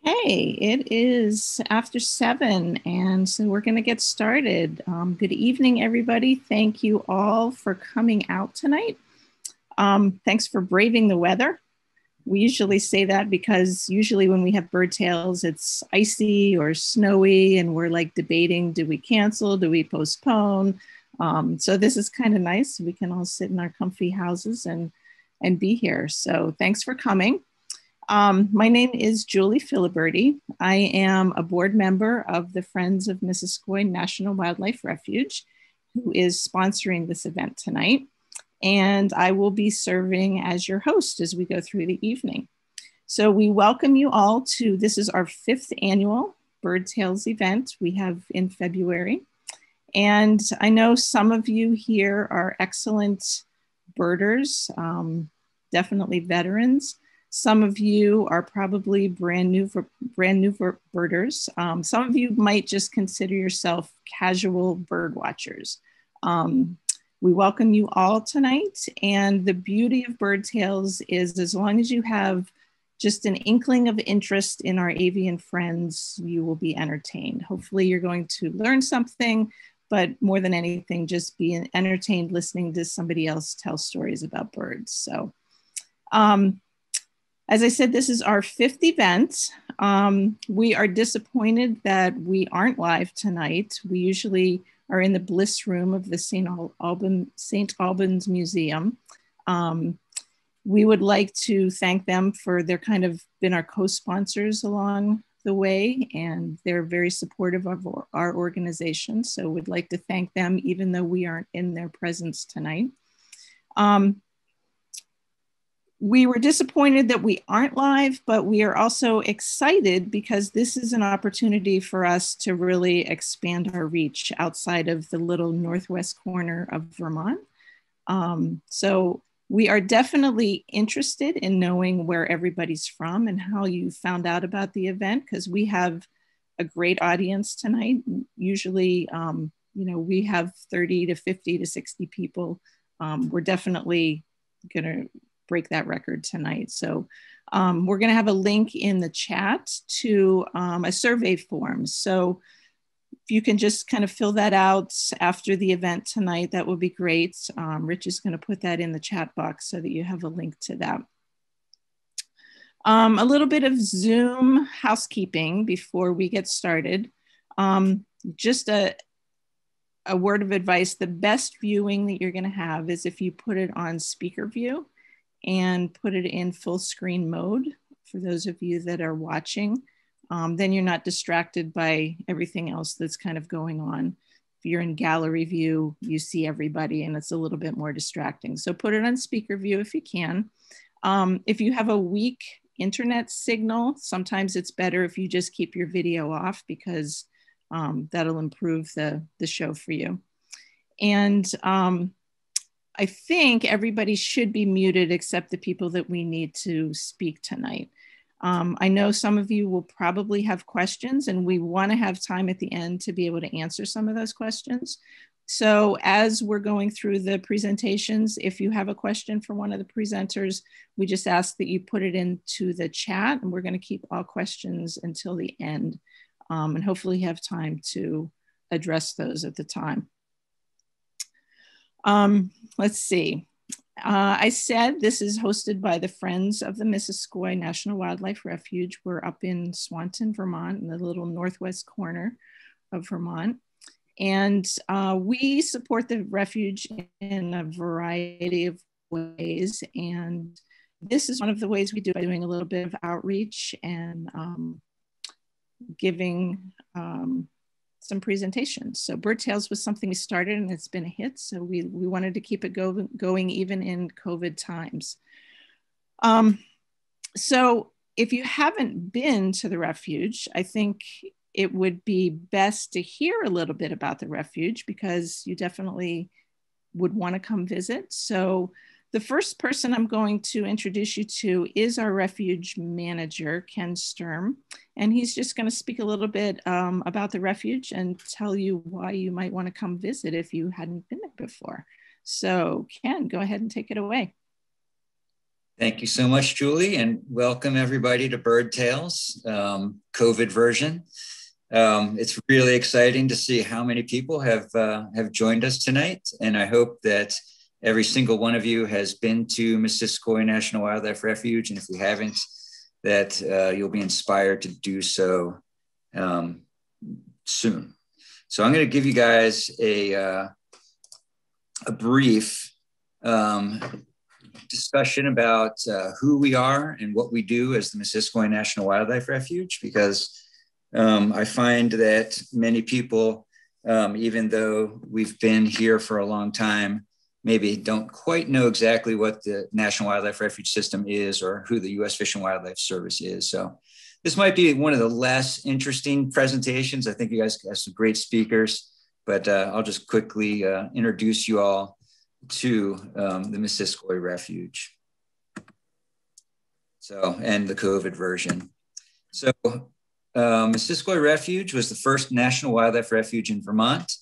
Hey, it is after 7, and so we're going to get started. Good evening, everybody. Thank you all for coming out tonight. Thanks for braving the weather. We usually say that because usually when we have bird tails, it's icy or snowy, and we're like debating, do we cancel, do we postpone? So this is kind of nice. We can all sit in our comfy houses and be here. So thanks for coming. My name is Julie Filiberti. I am a board member of the Friends of Missisquoi National Wildlife Refuge, who is sponsoring this event tonight. And I will be serving as your host as we go through the evening. So we welcome you all to, this is our 5th annual Bird Tales event we have in February. And I know some of you here are excellent birders, definitely veterans. Some of you are probably brand new birders. Some of you might just consider yourself casual bird watchers. We welcome you all tonight. And the beauty of Bird Tales is as long as you have just an inkling of interest in our avian friends, you will be entertained. Hopefully you're going to learn something, but more than anything, just be entertained listening to somebody else tell stories about birds. So, as I said, this is our 5th event. We are disappointed that we aren't live tonight. We usually are in the Bliss Room of the St. Albans Museum. We would like to thank them for their kind of been our co-sponsors along the way, and they're very supportive of our organization. So we'd like to thank them even though we aren't in their presence tonight. We were disappointed that we aren't live, but we are also excited because this is an opportunity for us to really expand our reach outside of the little northwest corner of Vermont. So we are definitely interested in knowing where everybody's from and how you found out about the event, because we have a great audience tonight. Usually, we have 30 to 50 to 60 people. We're definitely going to break that record tonight. So we're going to have a link in the chat to a survey form. So if you can just kind of fill that out after the event tonight, that would be great. Rich is going to put that in the chat box so that you have a link to that. A little bit of Zoom housekeeping before we get started. Just a word of advice, the best viewing that you're going to have is if you put it on speaker view and put it in full screen mode for those of you that are watching. Then you're not distracted by everything else that's kind of going on. If you're in gallery view, you see everybody and it's a little bit more distracting. So put it on speaker view if you can. If you have a weak internet signal, sometimes it's better if you just keep your video off because that'll improve the show for you. And I think everybody should be muted except the people that we need to speak tonight. I know some of you will probably have questions and we want to have time at the end to be able to answer some of those questions. So as we're going through the presentations, if you have a question for one of the presenters, we just ask that you put it into the chat, and we're going to keep all questions until the end and hopefully have time to address those at the time. Let's see. I said this is hosted by the Friends of the Missisquoi National Wildlife Refuge. We're up in Swanton, Vermont, in the little northwest corner of Vermont. And we support the refuge in a variety of ways. And this is one of the ways we do it, by doing a little bit of outreach and giving some presentations. So Bird Tales was something we started and it's been a hit. So we wanted to keep it going even in COVID times. So if you haven't been to the refuge, I think it would be best to hear a little bit about the refuge because you definitely would want to come visit. So the first person I'm going to introduce you to is our refuge manager, Ken Sturm, and he's just going to speak a little bit about the refuge and tell you why you might want to come visit if you hadn't been there before. So Ken, go ahead and take it away. Thank you so much, Julie, and welcome everybody to Bird Tales, COVID version. It's really exciting to see how many people have joined us tonight, and I hope that every single one of you has been to Missisquoi National Wildlife Refuge, and if you haven't, that you'll be inspired to do so soon. So I'm going to give you guys a brief discussion about who we are and what we do as the Missisquoi National Wildlife Refuge, because I find that many people, even though we've been here for a long time, maybe don't quite know exactly what the National Wildlife Refuge System is or who the U.S. Fish and Wildlife Service is. So this might be one of the less interesting presentations. I think you guys have some great speakers, but I'll just quickly introduce you all to the Missisquoi Refuge. So, and the COVID version. So Missisquoi Refuge was the first national wildlife refuge in Vermont.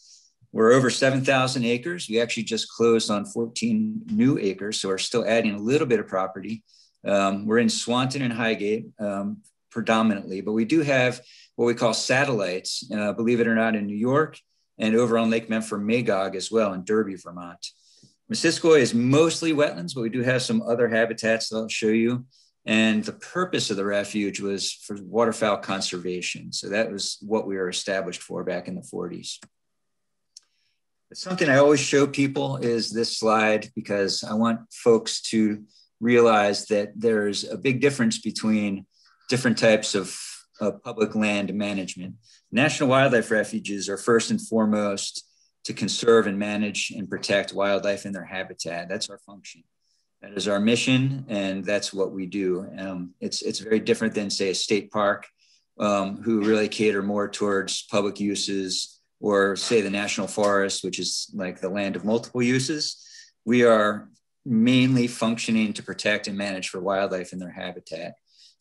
We're over 7,000 acres. We actually just closed on 14 new acres, so we're still adding a little bit of property. We're in Swanton and Highgate predominantly, but we do have what we call satellites, believe it or not, in New York and over on Lake Memphremagog as well in Derby, Vermont. Missisquoi is mostly wetlands, but we do have some other habitats that I'll show you. And the purpose of the refuge was for waterfowl conservation. So that was what we were established for back in the 40s. But something I always show people is this slide, because I want folks to realize that there's a big difference between different types of public land management. National wildlife refuges are first and foremost to conserve and manage and protect wildlife in their habitat. That's our function. That is our mission, and that's what we do. It's very different than, say, a state park, who really cater more towards public uses, or say the national forest, which is like the land of multiple uses. We are mainly functioning to protect and manage for wildlife in their habitat.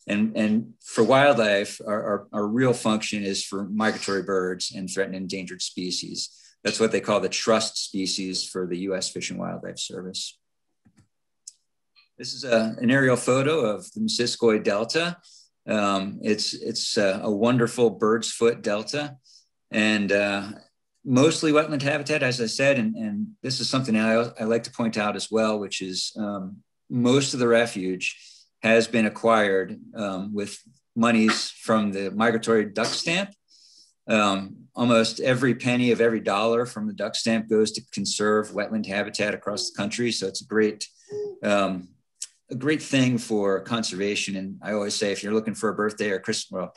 And for wildlife, our real function is for migratory birds and threatened and endangered species. That's what they call the trust species for the U.S. Fish and Wildlife Service. This is an aerial photo of the Missisquoi Delta. It's a wonderful bird's foot delta, and mostly wetland habitat, as I said. And this is something I like to point out as well, which is most of the refuge has been acquired with monies from the migratory duck stamp. Almost every penny of every dollar from the duck stamp goes to conserve wetland habitat across the country. So it's a great thing for conservation. And I always say, if you're looking for a birthday or Christmas, well,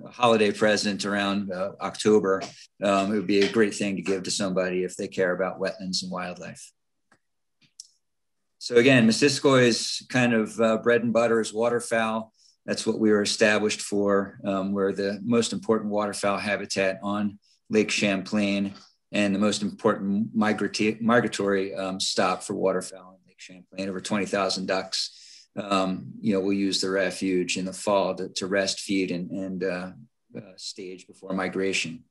a holiday present around October, it would be a great thing to give to somebody if they care about wetlands and wildlife. So again, Missisquoi's kind of bread and butter is waterfowl. That's what we were established for. We're the most important waterfowl habitat on Lake Champlain and the most important migratory stop for waterfowl in Lake Champlain. Over 20,000 ducks. We'll use the refuge in the fall to rest, feed, and stage before migration.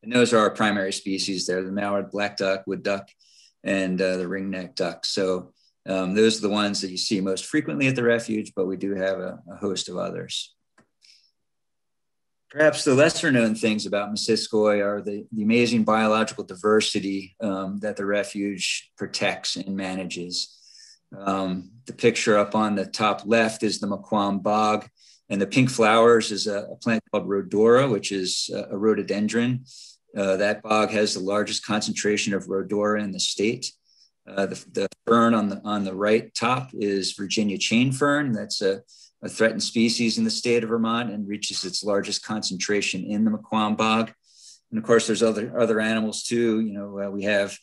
And those are our primary species there: the mallard, black duck, wood duck, and the ringneck duck. So those are the ones that you see most frequently at the refuge, but we do have a host of others. Perhaps the lesser known things about Missisquoi are the amazing biological diversity that the refuge protects and manages. The picture up on the top left is the Maquam Bog, and the pink flowers is a plant called Rhodora, which is a rhododendron. That bog has the largest concentration of Rhodora in the state. The fern on the right top is Virginia chain fern. That's a threatened species in the state of Vermont and reaches its largest concentration in the Maquam Bog. And of course, there's other animals too. We have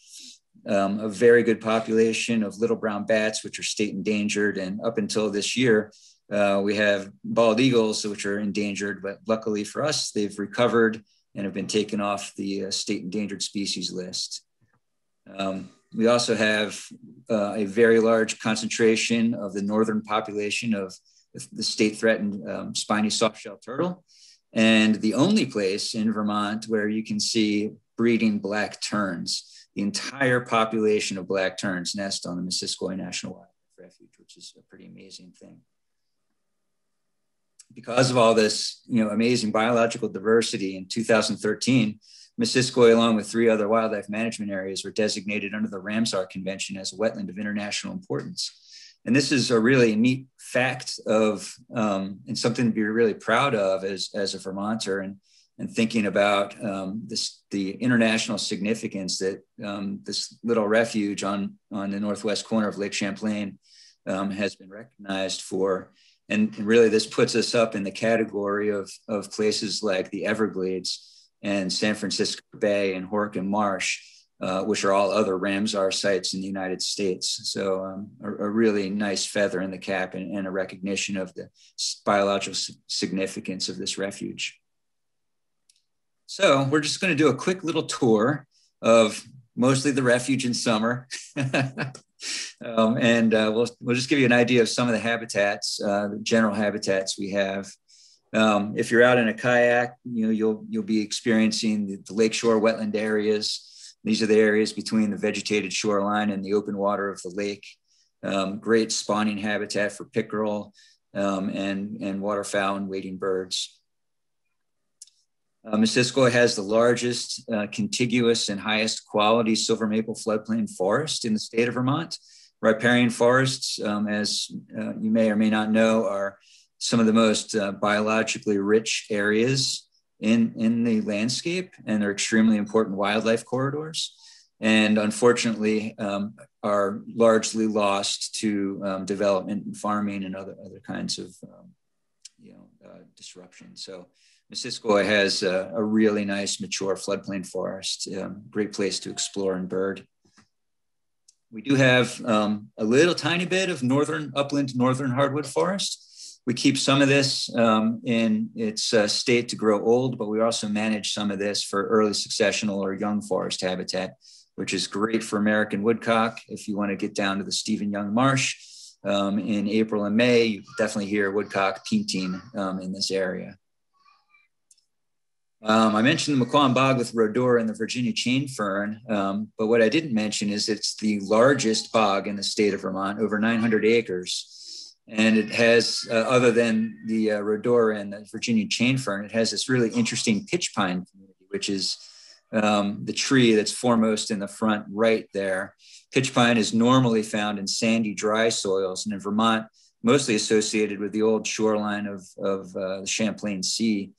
a very good population of little brown bats, which are state endangered. And up until this year, we have bald eagles, which are endangered. But luckily for us, they've recovered and have been taken off the state endangered species list. We also have a very large concentration of the northern population of the state threatened spiny softshell turtle, and the only place in Vermont where you can see breeding black terns. The entire population of black terns nest on the Missisquoi National Wildlife Refuge, which is a pretty amazing thing. Because of all this, amazing biological diversity, in 2013, Missisquoi, along with 3 other wildlife management areas, were designated under the Ramsar Convention as a wetland of international importance. And this is a really neat fact of, and something to be really proud of as a Vermonter, and thinking about the international significance that this little refuge on the northwest corner of Lake Champlain has been recognized for. And really, this puts us up in the category of places like the Everglades and San Francisco Bay and Horicon Marsh, which are all other Ramsar sites in the United States. So a really nice feather in the cap, and a recognition of the biological significance of this refuge. So we're just going to do a quick little tour of mostly the refuge in summer. We'll just give you an idea of some of the habitats, the general habitats we have. If you're out in a kayak, you'll be experiencing the lakeshore wetland areas. These are the areas between the vegetated shoreline and the open water of the lake. Great spawning habitat for pickerel and waterfowl and wading birds. Missisquoi has the largest contiguous and highest quality silver maple floodplain forest in the state of Vermont. Riparian forests, as you may or may not know, are some of the most biologically rich areas in the landscape, and they're extremely important wildlife corridors. And unfortunately, are largely lost to development and farming and other kinds of disruption. So Missisquoi has a really nice mature floodplain forest, great place to explore and bird. We do have a little tiny bit of upland northern hardwood forest. We keep some of this in its state to grow old, but we also manage some of this for early successional or young forest habitat, which is great for American woodcock. If you want to get down to the Stephen Young Marsh in April and May, you definitely hear woodcock painting in this area. I mentioned the Missisquoi bog with rhodora and the Virginia chain fern, but what I didn't mention is it's the largest bog in the state of Vermont, over 900 acres. And it has, other than the rhodora and the Virginia chain fern, it has this really interesting pitch pine community, which is the tree that's foremost in the front right there. Pitch pine is normally found in sandy, dry soils, and in Vermont, mostly associated with the old shoreline of the Champlain Sea.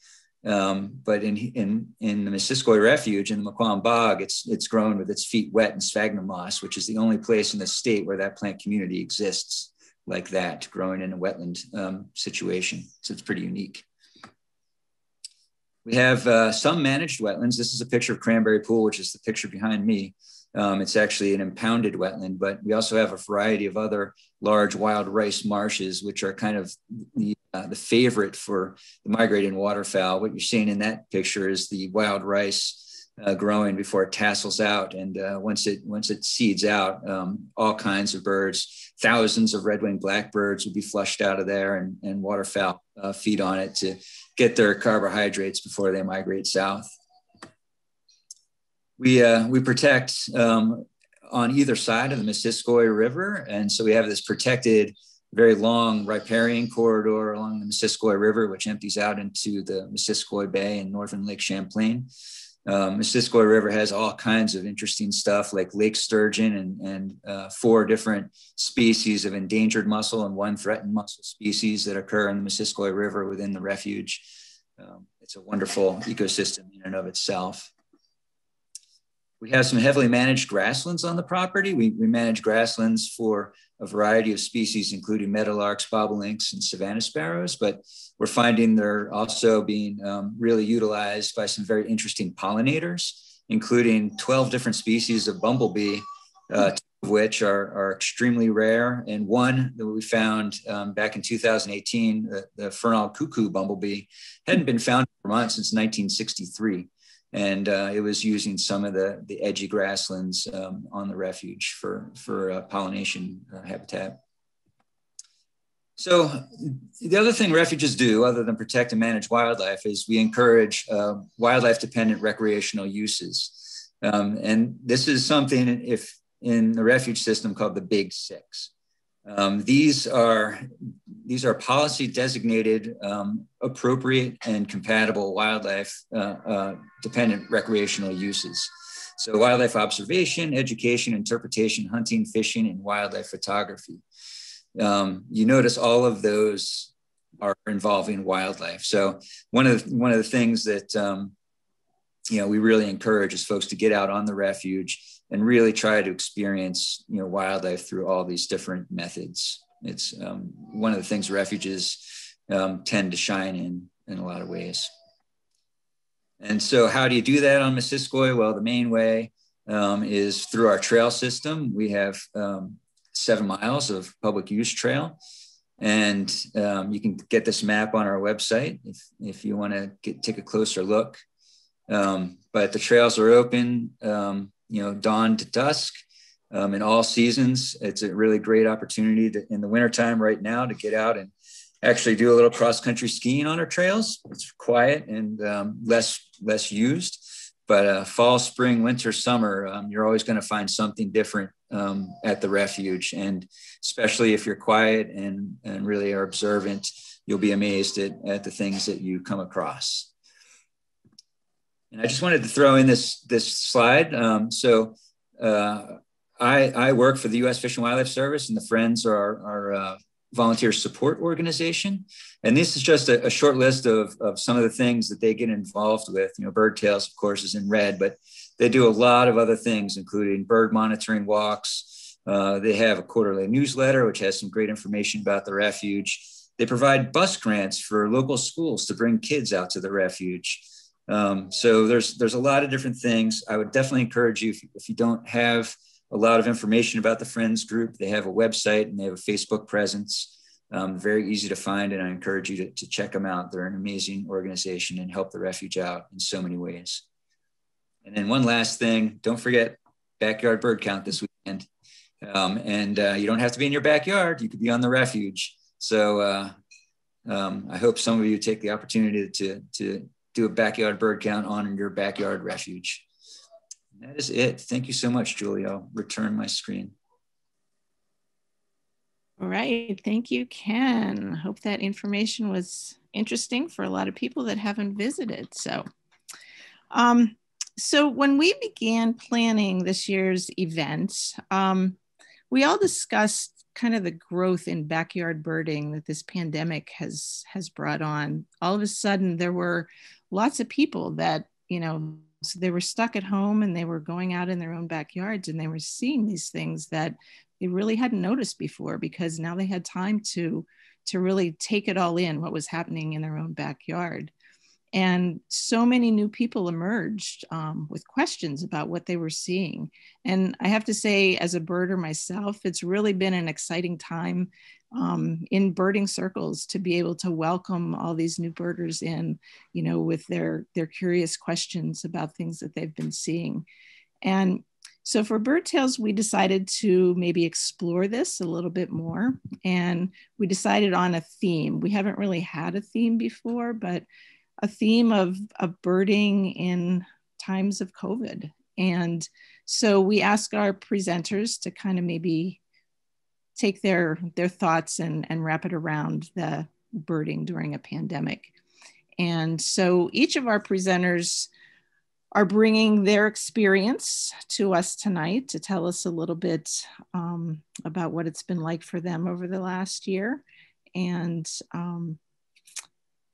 But in the Missisquoi Refuge, in the Missisquoi bog, it's grown with its feet wet in sphagnum moss, which is the only place in the state where that plant community exists like that, growing in a wetland situation. So it's pretty unique. We have some managed wetlands. This is a picture of Cranberry Pool, which is the picture behind me. It's actually an impounded wetland, but we also have a variety of other large wild rice marshes, which are kind of the favorite for the migrating waterfowl. What you're seeing in that picture is the wild rice growing before it tassels out. And once it seeds out, all kinds of birds, thousands of red-winged blackbirds will be flushed out of there, and waterfowl feed on it to get their carbohydrates before they migrate south. We protect on either side of the Missisquoi River. And so we have this protected, very long riparian corridor along the Missisquoi River, which empties out into the Missisquoi Bay and northern Lake Champlain. Missisquoi River has all kinds of interesting stuff like lake sturgeon and 4 different species of endangered mussel and 1 threatened mussel species that occur in the Missisquoi River within the refuge. It's a wonderful ecosystem in and of itself. We have some heavily managed grasslands on the property. We manage grasslands for a variety of species, including meadowlarks, bobolinks, and savanna sparrows, but we're finding they're also being really utilized by some very interesting pollinators, including 12 different species of bumblebee, 2 of which are extremely rare, and 1 that we found back in 2018, the Fernald cuckoo bumblebee, hadn't been found in Vermont since 1963. And it was using some of the edgy grasslands on the refuge for pollination habitat. So the other thing refuges do, other than protect and manage wildlife, is we encourage wildlife-dependent recreational uses. And this is something if in the refuge system called the Big Six. These are policy designated appropriate and compatible wildlife dependent recreational uses. So wildlife observation, education, interpretation, hunting, fishing, and wildlife photography. You notice all of those are involving wildlife. So one of the things that we really encourage is folks to get out on the refuge and really try to experience wildlife through all these different methods. It's one of the things refuges tend to shine in a lot of ways. And so how do you do that on Missisquoi? Well, the main way is through our trail system. We have 7 miles of public use trail. And you can get this map on our website if you want to take a closer look. But the trails are open, dawn to dusk in all seasons. It's a really great opportunity in the wintertime right now to get out and actually do a little cross-country skiing on our trails. It's quiet and less used, but fall, spring, winter, summer, you're always going to find something different at the refuge. And especially if you're quiet and really are observant, you'll be amazed at the things that you come across. And I just wanted to throw in this slide. I work for the U.S. Fish and Wildlife Service, and the Friends are our volunteer support organization. And this is just a short list of some of the things that they get involved with. Bird Tails, of course, is in red, but they do a lot of other things, including bird monitoring walks. They have a quarterly newsletter, which has some great information about the refuge. They provide bus grants for local schools to bring kids out to the refuge. So there's a lot of different things. I would definitely encourage you, if you don't have a lot of information about the Friends group, they have a website and they have a Facebook presence. Very easy to find, and I encourage you to check them out. They're an amazing organization and help the refuge out in so many ways. And then one last thing, don't forget backyard bird count this weekend. You don't have to be in your backyard. You could be on the refuge. So I hope some of you take the opportunity to do a backyard bird count on your backyard refuge. And that is it. Thank you so much, Julie. I'll return my screen. All right. Thank you, Ken. Hope that information was interesting for a lot of people that haven't visited. So when we began planning this year's event, we all discussed kind of the growth in backyard birding that this pandemic has brought on. All of a sudden, there were lots of people that, so they were stuck at home and they were going out in their own backyards and they were seeing these things that they really hadn't noticed before, because now they had time to really take it all in, what was happening in their own backyard. And so many new people emerged with questions about what they were seeing. And I have to say, as a birder myself, it's really been an exciting time in birding circles to be able to welcome all these new birders in, with their curious questions about things that they've been seeing. And so for Bird Tales, we decided to maybe explore this a little bit more. And we decided on a theme. We haven't really had a theme before, but a theme of birding in times of COVID. And so we asked our presenters to kind of maybe take their thoughts and wrap it around the birding during a pandemic. And so each of our presenters are bringing their experience to us tonight to tell us a little bit about what it's been like for them over the last year. And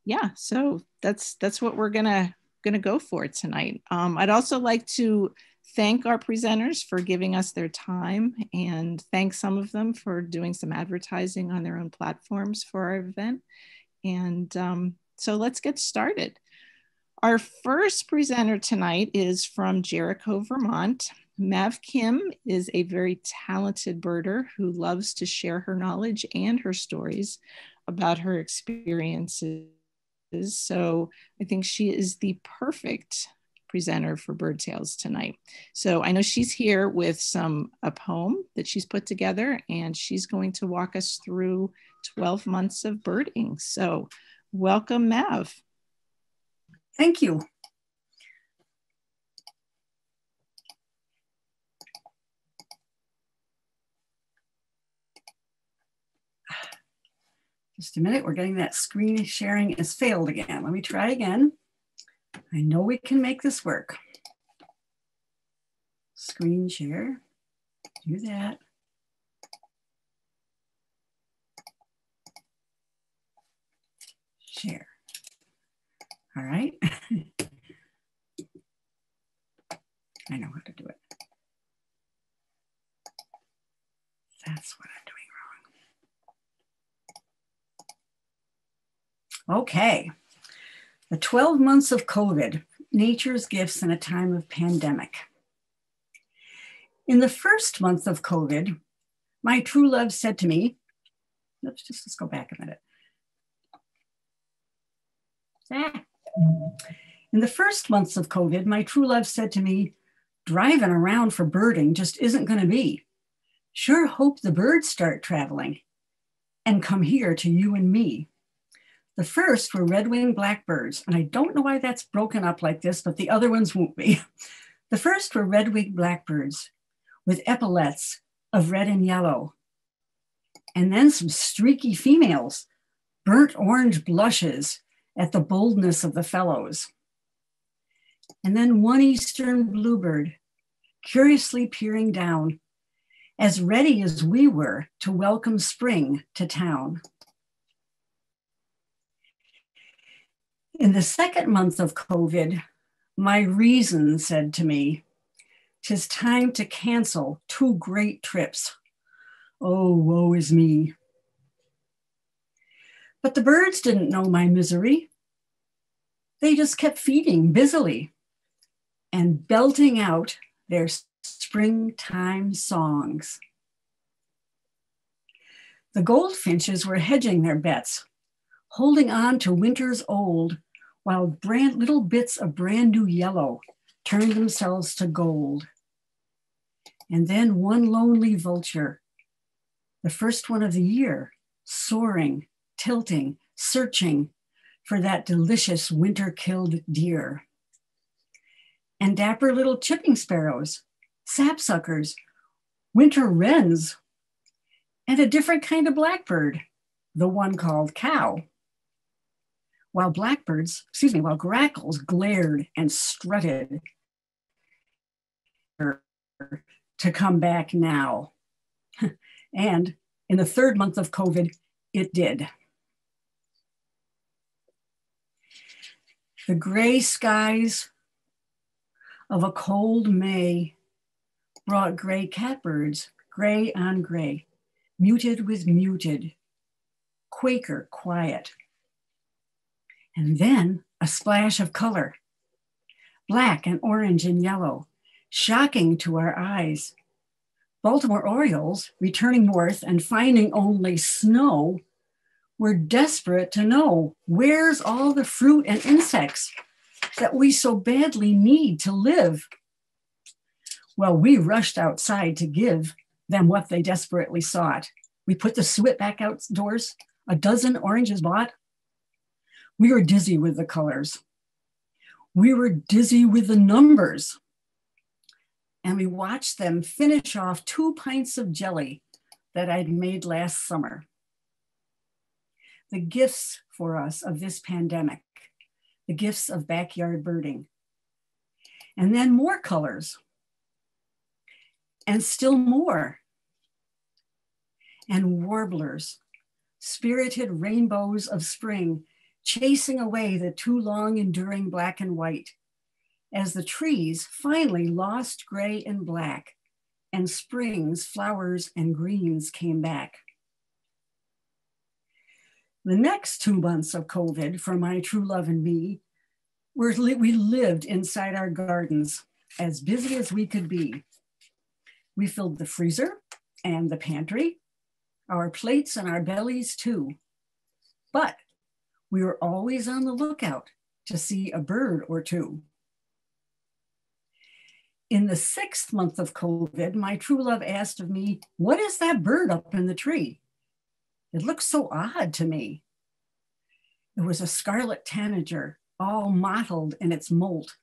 yeah, so that's what we're gonna go for tonight. I'd also like to thank our presenters for giving us their time, and thank some of them for doing some advertising on their own platforms for our event. And so let's get started. Our first presenter tonight is from Jericho, Vermont. Mav Kim is a very talented birder who loves to share her knowledge and her stories about her experiences. So I think she is the perfect presenter for Bird Tales tonight. So I know she's here with a poem that she's put together, and she's going to walk us through 12 months of birding. So welcome, Mav. Thank you. Just a minute, we're getting that screen sharing has failed again. Let me try again. I know we can make this work. Screen share, do that. Share. All right. I know how to do it. That's what I'm doing wrong. Okay. The 12 months of COVID, nature's gifts in a time of pandemic. In the first month of COVID, my true love said to me, let's go back a minute. In the first months of COVID, my true love said to me, driving around for birding just isn't going to be. Sure hope the birds start traveling and come here to you and me. The first were red-winged blackbirds, and I don't know why that's broken up like this, but the other ones won't be. The first were red-winged blackbirds with epaulets of red and yellow, and then some streaky females, burnt orange blushes at the boldness of the fellows. And then one eastern bluebird, curiously peering down, as ready as we were to welcome spring to town. In the second month of COVID, my reason said to me, 'tis time to cancel 2 great trips. Oh, woe is me. But the birds didn't know my misery. They just kept feeding busily and belting out their springtime songs. The goldfinches were hedging their bets, holding on to winter's old, while little bits of brand new yellow turned themselves to gold. And then one lonely vulture, the first one of the year, soaring, tilting, searching for that delicious winter-killed deer. And dapper little chipping sparrows, sapsuckers, winter wrens, and a different kind of blackbird, the one called cow. While grackles glared and strutted to come back now. And in the third month of COVID, it did. The gray skies of a cold May brought gray catbirds, gray on gray, muted with muted, Quaker quiet. And then a splash of color, black and orange and yellow, shocking to our eyes. Baltimore Orioles, returning north and finding only snow, were desperate to know, where's all the fruit and insects that we so badly need to live? Well, we rushed outside to give them what they desperately sought. We put the suet back outdoors, a dozen oranges bought. We were dizzy with the colors. We were dizzy with the numbers. And we watched them finish off 2 pints of jelly that I'd made last summer. The gifts for us of this pandemic, the gifts of backyard birding. And then more colors. And still more. And warblers, spirited rainbows of spring, chasing away the too long enduring black and white, as the trees finally lost gray and black, and spring's flowers and greens came back. The next 2 months of COVID for my true love and me, we lived inside our gardens, as busy as we could be. We filled the freezer and the pantry, our plates and our bellies too. But we were always on the lookout to see a bird or two. In the 6th month of COVID, my true love asked of me, what is that bird up in the tree? It looks so odd to me. It was a scarlet tanager, all mottled in its molt.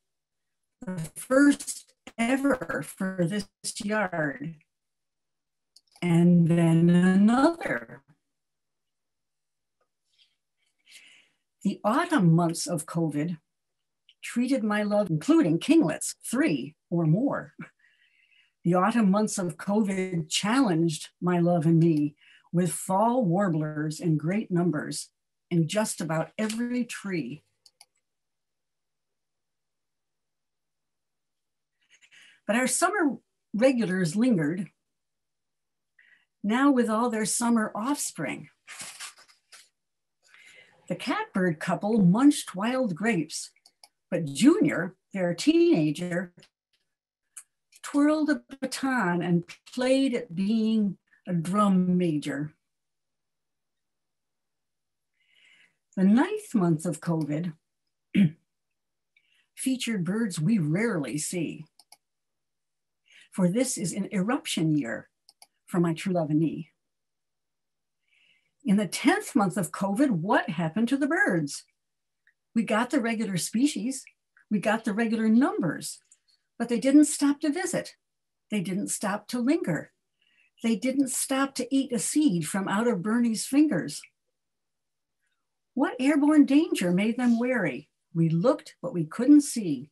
The first ever for this yard. And then another. The autumn months of COVID treated my love, including kinglets, 3 or more. The autumn months of COVID challenged my love and me with fall warblers in great numbers in just about every tree. But our summer regulars lingered, now with all their summer offspring. The catbird couple munched wild grapes, but Junior, their teenager, twirled a baton and played at being a drum major. The 9th month of COVID featured birds we rarely see. For this is an eruption year for my true love and me. In the 10th month of COVID, what happened to the birds? We got the regular species, we got the regular numbers, but they didn't stop to visit. They didn't stop to linger. They didn't stop to eat a seed from out of Bernie's fingers. What airborne danger made them wary? We looked, but we couldn't see.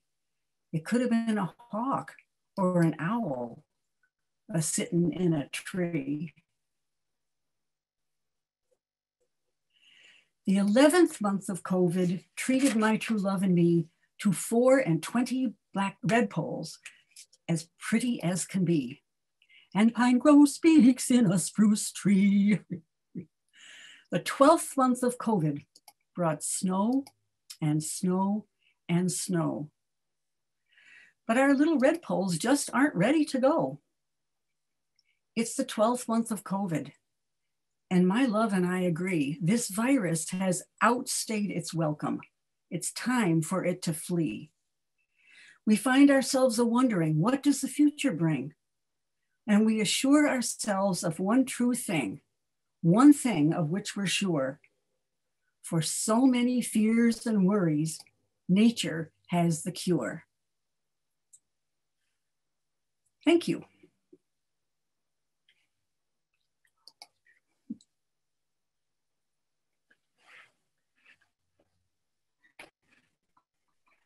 It could have been a hawk or an owl a-sitting in a tree. The 11th month of COVID treated my true love and me to 24 black redpolls, as pretty as can be. And Pine Grove speaks in a spruce tree. The 12th month of COVID brought snow and snow and snow. But our little redpolls just aren't ready to go. It's the 12th month of COVID. And my love and I agree, this virus has outstayed its welcome. It's time for it to flee. We find ourselves a-wondering, what does the future bring? And we assure ourselves of one true thing, one thing of which we're sure. For so many fears and worries, nature has the cure. Thank you.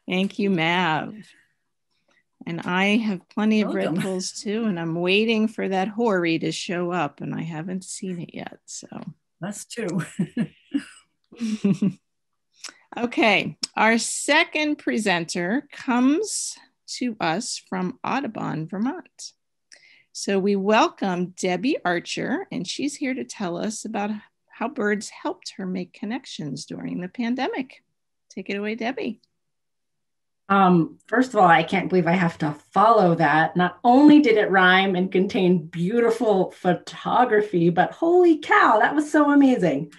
Thank you, Mav. And I have plenty of Welcome. redpolls too, and I'm waiting for that hoary to show up, and I haven't seen it yet, so. Us too. Okay, our second presenter comes to us from Audubon, Vermont. So we welcome Debbie Archer, and she's here to tell us about how birds helped her make connections during the pandemic. Take it away, Debbie. First of all, I can't believe I have to follow that. Not only did it rhyme and contain beautiful photography, but holy cow, that was so amazing.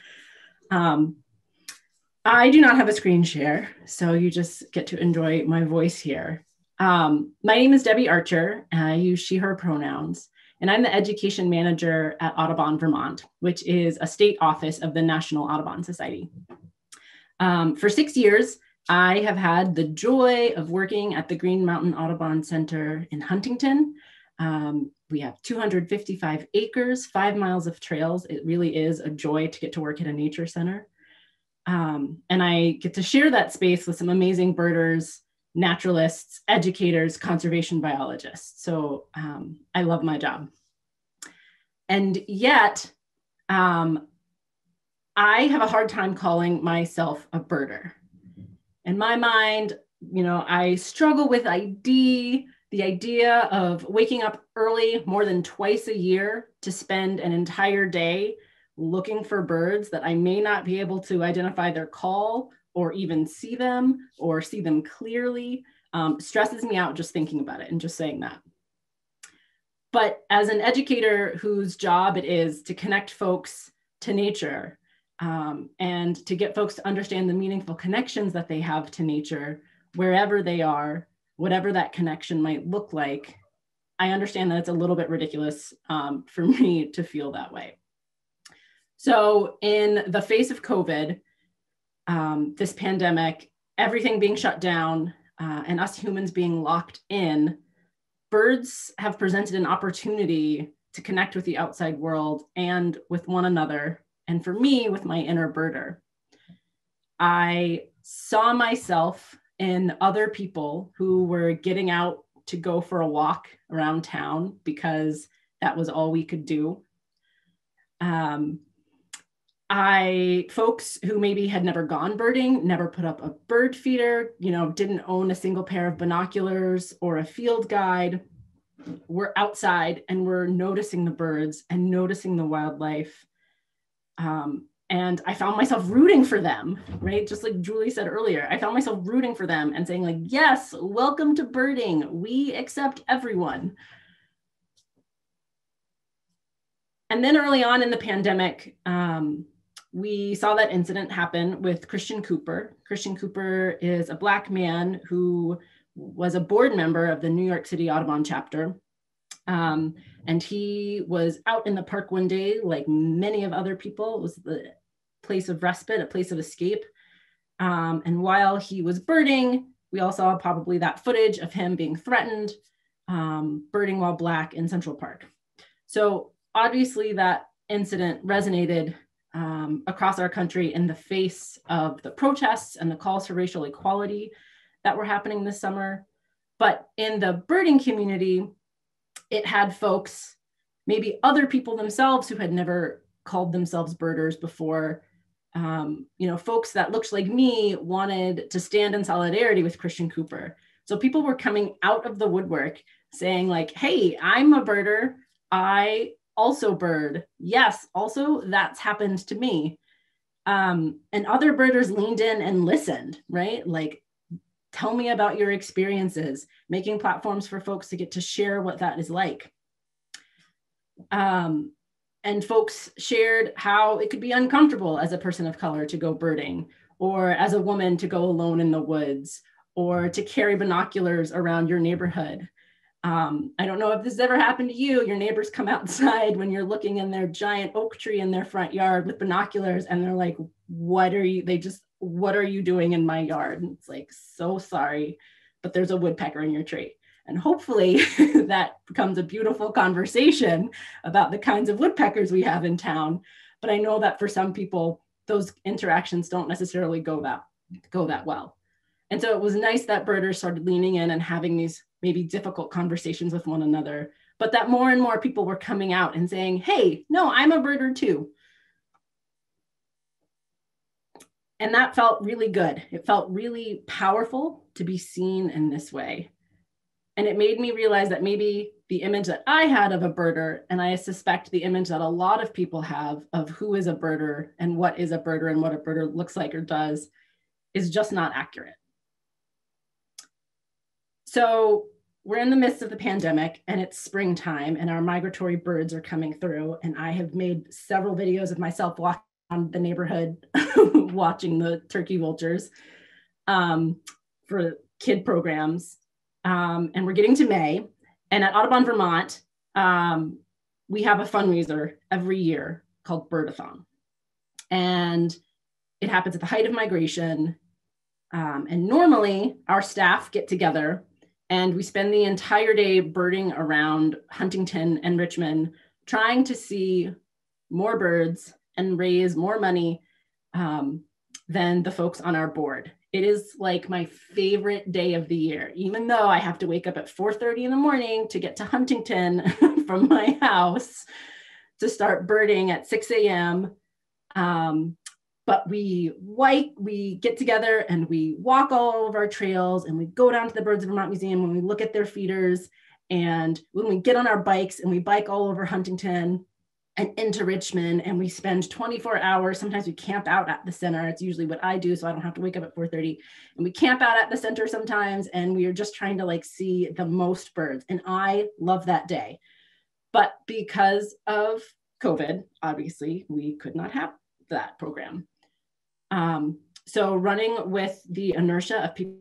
I do not have a screen share, so you just get to enjoy my voice here. My name is Debbie Archer. I use she, her pronouns, and I'm the education manager at Audubon, Vermont, which is a state office of the National Audubon Society. For 6 years, I have had the joy of working at the Green Mountain Audubon Center in Huntington. We have 255 acres, 5 miles of trails. It really is a joy to get to work at a nature center. And I get to share that space with some amazing birders, naturalists, educators, conservation biologists. So I love my job. And yet, I have a hard time calling myself a birder. In my mind, you know, I struggle with the idea of waking up early more than twice a year to spend an entire day looking for birds that I may not be able to identify their call or even see them clearly. Stresses me out just thinking about it and just saying that. But as an educator whose job it is to connect folks to nature, and to get folks to understand the meaningful connections that they have to nature, wherever they are, whatever that connection might look like, I understand that it's a little bit ridiculous for me to feel that way. So in the face of COVID, this pandemic, everything being shut down, and us humans being locked in, birds have presented an opportunity to connect with the outside world and with one another, and for me, with my inner birder. I saw myself in other people who were getting out to go for a walk around town because that was all we could do. Folks who maybe had never gone birding, never put up a bird feeder, didn't own a single pair of binoculars or a field guide, were outside and were noticing the birds and noticing the wildlife. And I found myself rooting for them, right? Just like Julie said earlier, I found myself rooting for them and saying like, yes, welcome to birding. We accept everyone. And then early on in the pandemic, we saw that incident happen with Christian Cooper. Christian Cooper is a Black man who was a board member of the New York City Audubon chapter. And he was out in the park one day, like many of other people. It was the place of respite, a place of escape. And while he was birding, we all saw probably that footage of him being threatened, birding while Black in Central Park. So obviously that incident resonated across our country in the face of the protests and the calls for racial equality that were happening this summer. But in the birding community, it had folks, maybe other people themselves who had never called themselves birders before, folks that looked like me wanted to stand in solidarity with Christian Cooper. So people were coming out of the woodwork saying like, hey, I'm a birder. I also bird. Yes, also that's happened to me. And other birders leaned in and listened, right? Like, tell me about your experiences, making platforms for folks to get to share what that is like. And folks shared how it could be uncomfortable as a person of color to go birding, or as a woman to go alone in the woods, or to carry binoculars around your neighborhood. I don't know if this has ever happened to you. Your neighbors come outside when you're looking in their giant oak tree in their front yard with binoculars, and they're like, what are you doing in my yard? And it's like, so sorry, but there's a woodpecker in your tree. And hopefully that becomes a beautiful conversation about the kinds of woodpeckers we have in town. But I know that for some people, those interactions don't necessarily go that well. And so it was nice that birders started leaning in and having these maybe difficult conversations with one another, but that more and more people were coming out and saying, hey, no, I'm a birder too. And that felt really good. It felt really powerful to be seen in this way. And it made me realize that maybe the image that I had of a birder, and I suspect the image that a lot of people have of who is a birder and what is a birder and what a birder looks like or does, is just not accurate. So we're in the midst of the pandemic and it's springtime and our migratory birds are coming through. And I have made several videos of myself walking around the neighborhood, watching the turkey vultures for kid programs. And we're getting to May. And at Audubon, Vermont, we have a fundraiser every year called Birdathon. And it happens at the height of migration. And normally our staff get together and we spend the entire day birding around Huntington and Richmond, trying to see more birds and raise more money than the folks on our board. It is like my favorite day of the year, even though I have to wake up at 4:30 in the morning to get to Huntington from my house to start birding at 6 a.m. But we get together and we walk all over our trails and we go down to the Birds of Vermont Museum when we look at their feeders, and when we get on our bikes and we bike all over Huntington and into Richmond, and we spend 24 hours. Sometimes we camp out at the center. It's usually what I do, so I don't have to wake up at 4:30. And we camp out at the center sometimes, and we are just trying to like see the most birds. And I love that day. But because of COVID, obviously, we could not have that program. So running with the inertia of people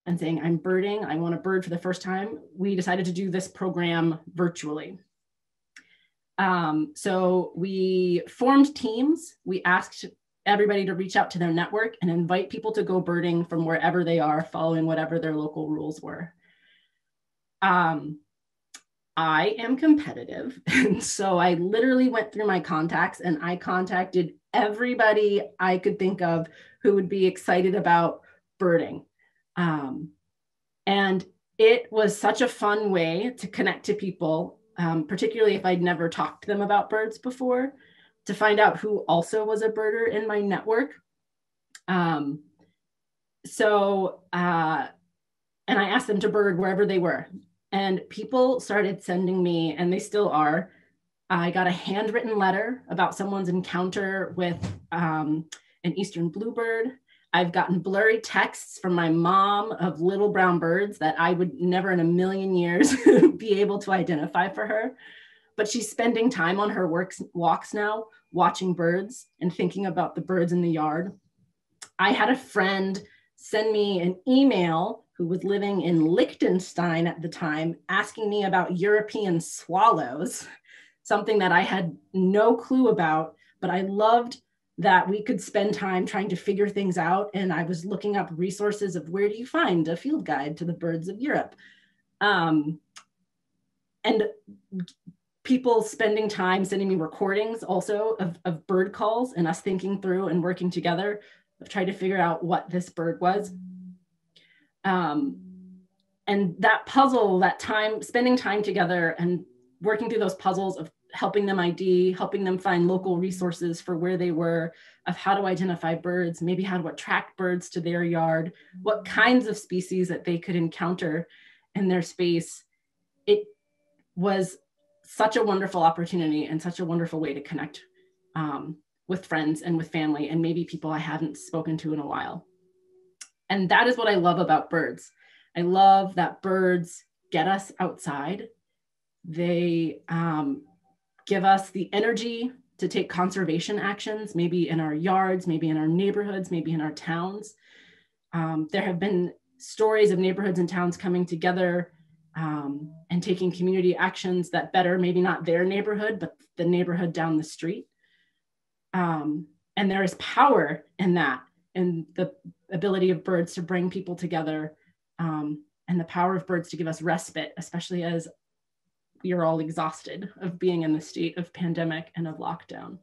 and saying, I'm birding, I want to bird for the first time, we decided to do this program virtually. So we formed teams. We asked everybody to reach out to their network and invite people to go birding from wherever they are, following whatever their local rules were. I am competitive. And so I literally went through my contacts and I contacted everybody I could think of who would be excited about birding. And it was such a fun way to connect to people, particularly if I'd never talked to them about birds before, to find out who also was a birder in my network. And I asked them to bird wherever they were. And people started sending me, and they still are, I got a handwritten letter about someone's encounter with an eastern bluebird. I've gotten blurry texts from my mom of little brown birds that I would never in a million years be able to identify for her. But she's spending time on her walks now, watching birds and thinking about the birds in the yard. I had a friend send me an email who was living in Liechtenstein at the time, asking me about European swallows, something that I had no clue about, but I loved that we could spend time trying to figure things out. And I was looking up resources of where do you find a field guide to the birds of Europe? And people spending time sending me recordings also of bird calls and us thinking through and working together of trying to figure out what this bird was. And that puzzle, that time, spending time together and working through those puzzles of helping them ID, helping them find local resources for where they were, of how to identify birds, maybe how to attract birds to their yard, what kinds of species that they could encounter in their space. It was such a wonderful opportunity and such a wonderful way to connect with friends and with family and maybe people I haven't spoken to in a while. And that is what I love about birds. I love that birds get us outside. They give us the energy to take conservation actions, maybe in our yards, maybe in our neighborhoods, maybe in our towns. There have been stories of neighborhoods and towns coming together and taking community actions that better maybe not their neighborhood, but the neighborhood down the street. And there is power in that, in the ability of birds to bring people together, and the power of birds to give us respite, especially as we are all exhausted of being in the state of pandemic and of lockdown.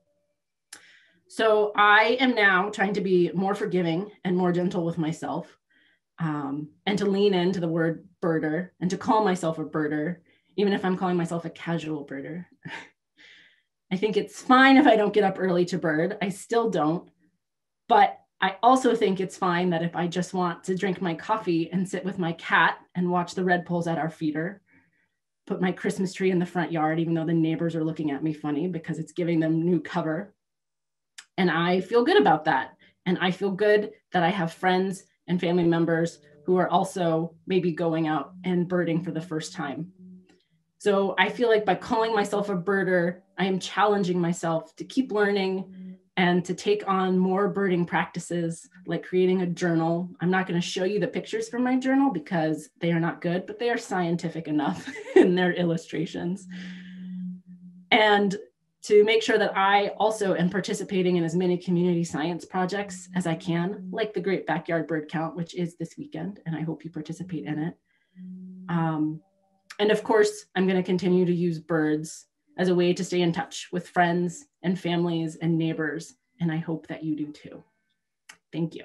So I am now trying to be more forgiving and more gentle with myself, and to lean into the word birder and to call myself a birder, even if I'm calling myself a casual birder. I think it's fine if I don't get up early to bird. I still don't, but I also think it's fine that if I just want to drink my coffee and sit with my cat and watch the redpolls at our feeder, put my Christmas tree in the front yard, even though the neighbors are looking at me funny because it's giving them new cover. And I feel good about that. And I feel good that I have friends and family members who are also maybe going out and birding for the first time. So I feel like by calling myself a birder, I am challenging myself to keep learning and to take on more birding practices, like creating a journal. I'm not going to show you the pictures from my journal because they are not good, but they are scientific enough in their illustrations. And to make sure that I also am participating in as many community science projects as I can, like the Great Backyard Bird Count, which is this weekend, and I hope you participate in it. And of course, I'm going to continue to use birds as a way to stay in touch with friends and families and neighbors, and I hope that you do too. Thank you.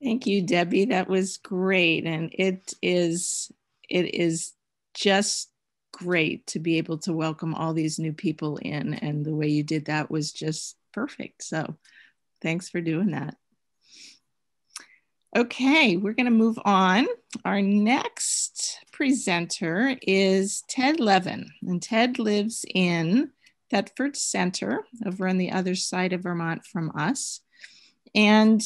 Thank you, Debbie. That was great, and it is just great to be able to welcome all these new people in, and the way you did that was just perfect. So thanks for doing that. Okay, we're going to move on. Our next presenter is Ted Levin, and Ted lives in Thetford Center over on the other side of Vermont from us. And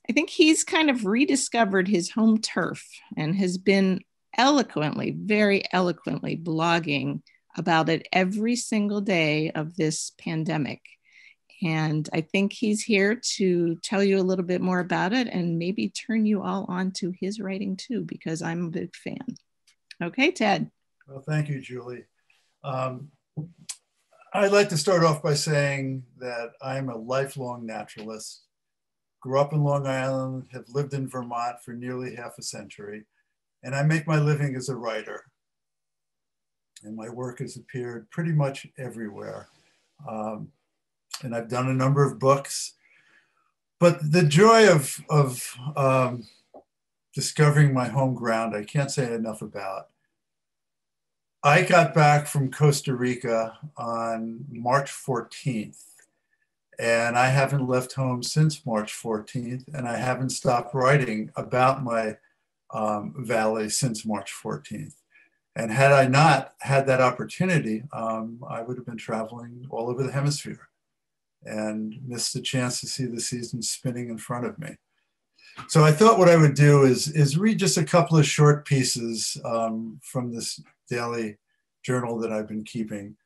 I think he's kind of rediscovered his home turf and has been eloquently, very eloquently blogging about it every single day of this pandemic. And I think he's here to tell you a little bit more about it and maybe turn you all on to his writing too, because I'm a big fan. Okay, Ted. Well, thank you, Julie. I'd like to start off by saying that I'm a lifelong naturalist. Grew up in Long Island, have lived in Vermont for nearly half a century, and I make my living as a writer. And my work has appeared pretty much everywhere. and I've done a number of books. But the joy of discovering my home ground, I can't say enough about. I got back from Costa Rica on March 14th, and I haven't left home since March 14th, and I haven't stopped writing about my valley since March 14th. And had I not had that opportunity, I would have been traveling all over the hemisphere and missed the chance to see the season spinning in front of me. So I thought what I would do is read just a couple of short pieces from this daily journal that I've been keeping.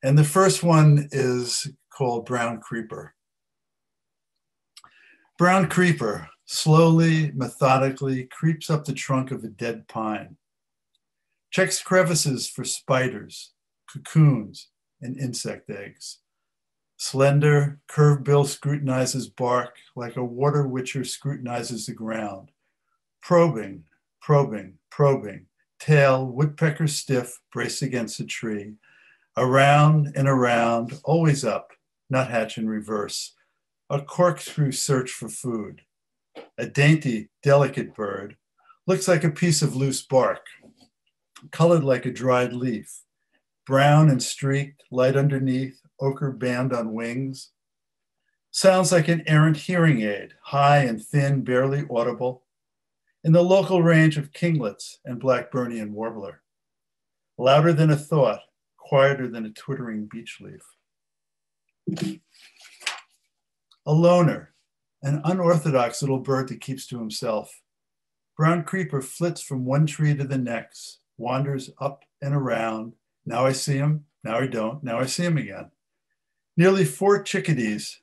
And the first one is called Brown Creeper. Brown creeper slowly, methodically creeps up the trunk of a dead pine, checks crevices for spiders, cocoons, and insect eggs. Slender, curved bill scrutinizes bark like a water witcher scrutinizes the ground. Probing, probing, probing, tail woodpecker stiff, braced against a tree. Around and around, always up, nuthatch in reverse. A corkscrew search for food. A dainty, delicate bird. Looks like a piece of loose bark. Colored like a dried leaf. Brown and streaked, light underneath, ochre band on wings. Sounds like an errant hearing aid, high and thin, barely audible. In the local range of kinglets and Blackburnian warbler. Louder than a thought, quieter than a twittering beech leaf. A loner, an unorthodox little bird that keeps to himself. Brown creeper flits from one tree to the next, wanders up and around. Now I see him, now I don't, now I see him again. Nearly 4 chickadees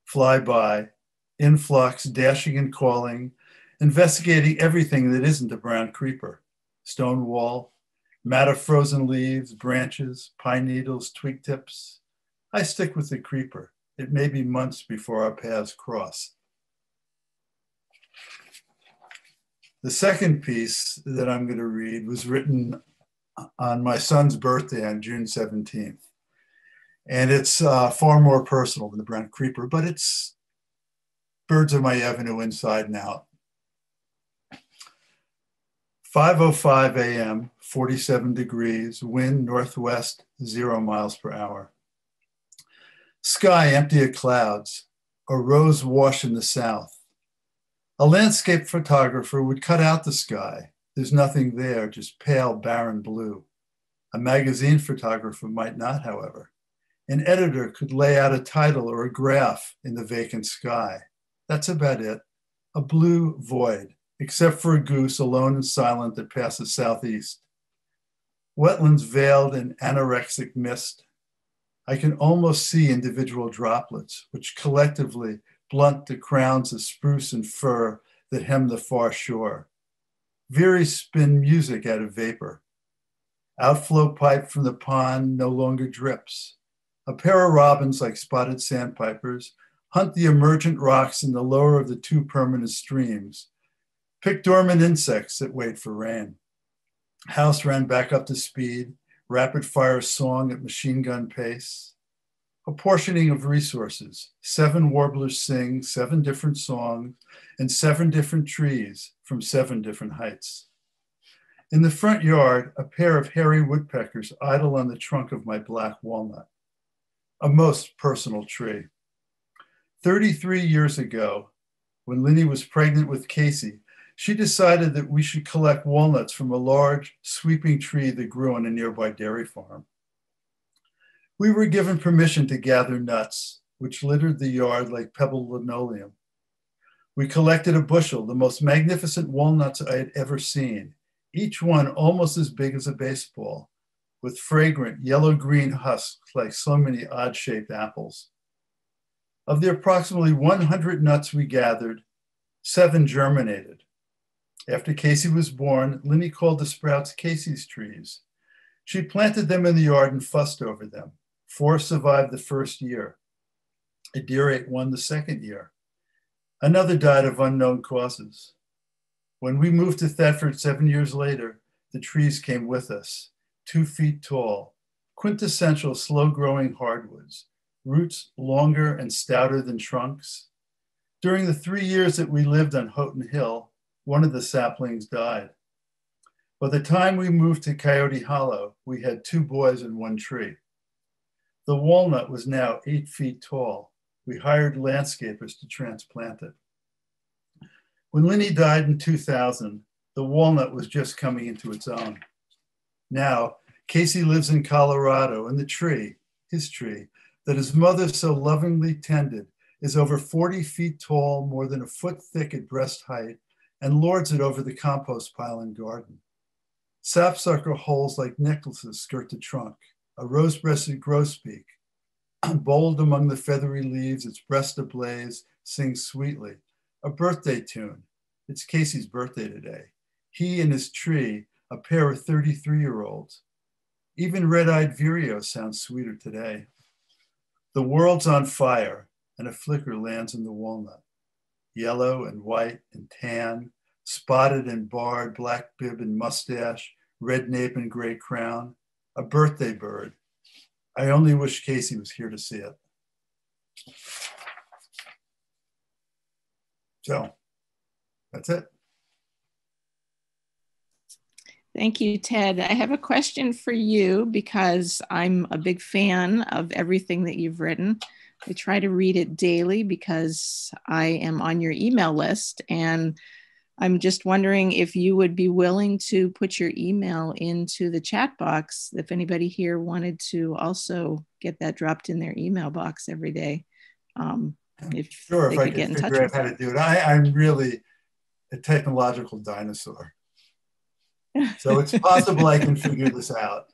fly by, in flux, dashing and calling, investigating everything that isn't a brown creeper. Stone wall, mat of frozen leaves, branches, pine needles, twig tips. I stick with the creeper. It may be months before our paths cross. The second piece that I'm going to read was written on my son's birthday on June 17th. And it's far more personal than the brown creeper, but it's birds of my avenue inside and out. 5:05 a.m., 47 degrees, wind northwest, 0 miles per hour. Sky empty of clouds, a rose wash in the south. A landscape photographer would cut out the sky. There's nothing there, just pale, barren blue. A magazine photographer might not, however. An editor could lay out a title or a graph in the vacant sky. That's about it. A blue void, except for a goose alone and silent that passes southeast. Wetlands veiled in anorexic mist. I can almost see individual droplets, which collectively blunt the crowns of spruce and fir that hem the far shore. Veeries spin music out of vapor. Outflow pipe from the pond no longer drips. A pair of robins, like spotted sandpipers, hunt the emergent rocks in the lower of the 2 permanent streams. Pick dormant insects that wait for rain. House ran back up to speed. Rapid fire song at machine gun pace. Apportioning of resources. 7 warblers sing 7 different songs and 7 different trees from 7 different heights. In the front yard, a pair of hairy woodpeckers idle on the trunk of my black walnut. A most personal tree. 33 years ago, when Linny was pregnant with Casey, she decided that we should collect walnuts from a large, sweeping tree that grew on a nearby dairy farm. We were given permission to gather nuts, which littered the yard like pebbled linoleum. We collected a bushel, the most magnificent walnuts I had ever seen, each one almost as big as a baseball, with fragrant yellow-green husks like so many odd-shaped apples. Of the approximately 100 nuts we gathered, 7 germinated. After Casey was born, Linny called the sprouts Casey's trees. She planted them in the yard and fussed over them. 4 survived the first year. A deer ate one the second year. Another died of unknown causes. When we moved to Thetford 7 years later, the trees came with us, 2 feet tall, quintessential slow-growing hardwoods, roots longer and stouter than trunks. During the 3 years that we lived on Houghton Hill, one of the saplings died. By the time we moved to Coyote Hollow, we had 2 boys and 1 tree. The walnut was now 8 feet tall. We hired landscapers to transplant it. When Linny died in 2000, the walnut was just coming into its own. Now, Casey lives in Colorado, and the tree, his tree, that his mother so lovingly tended, is over 40 feet tall, more than a foot thick at breast height, and lords it over the compost pile and garden. Sapsucker holes like necklaces skirt the trunk, a rose-breasted grosbeak, bold among the feathery leaves, its breast ablaze, sings sweetly. A birthday tune. It's Casey's birthday today. He and his tree, a pair of 33-year-olds. Even red-eyed vireo sounds sweeter today. The world's on fire, and a flicker lands in the walnut. Yellow and white and tan, spotted and barred, black bib and mustache, red nape and gray crown. A birthday bird. I only wish Casey was here to see it. So, that's it. Thank you, Ted. I have a question for you because I'm a big fan of everything that you've written. I try to read it daily because I am on your email list, and I'm just wondering if you would be willing to put your email into the chat box if anybody here wanted to also get that dropped in their email box every day. Sure, if I could figure out how to do it. I'm really a technological dinosaur. So it's possible I can figure this out.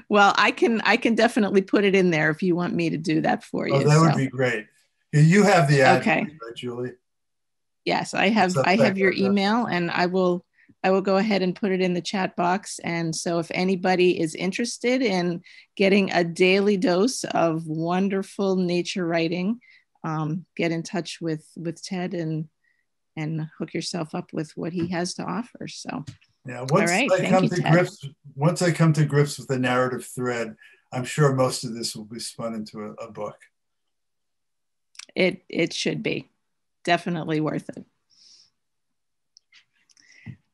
Well, I can definitely put it in there if you want me to do that for you. Oh, that would be great. You have the address, okay. Right, Julie? Yes, I have your email, and I will go ahead and put it in the chat box. And so if anybody is interested in getting a daily dose of wonderful nature writing, get in touch with Ted and hook yourself up with what he has to offer. So, yeah, once I come to grips with the narrative thread, I'm sure most of this will be spun into a book. It should be definitely worth it.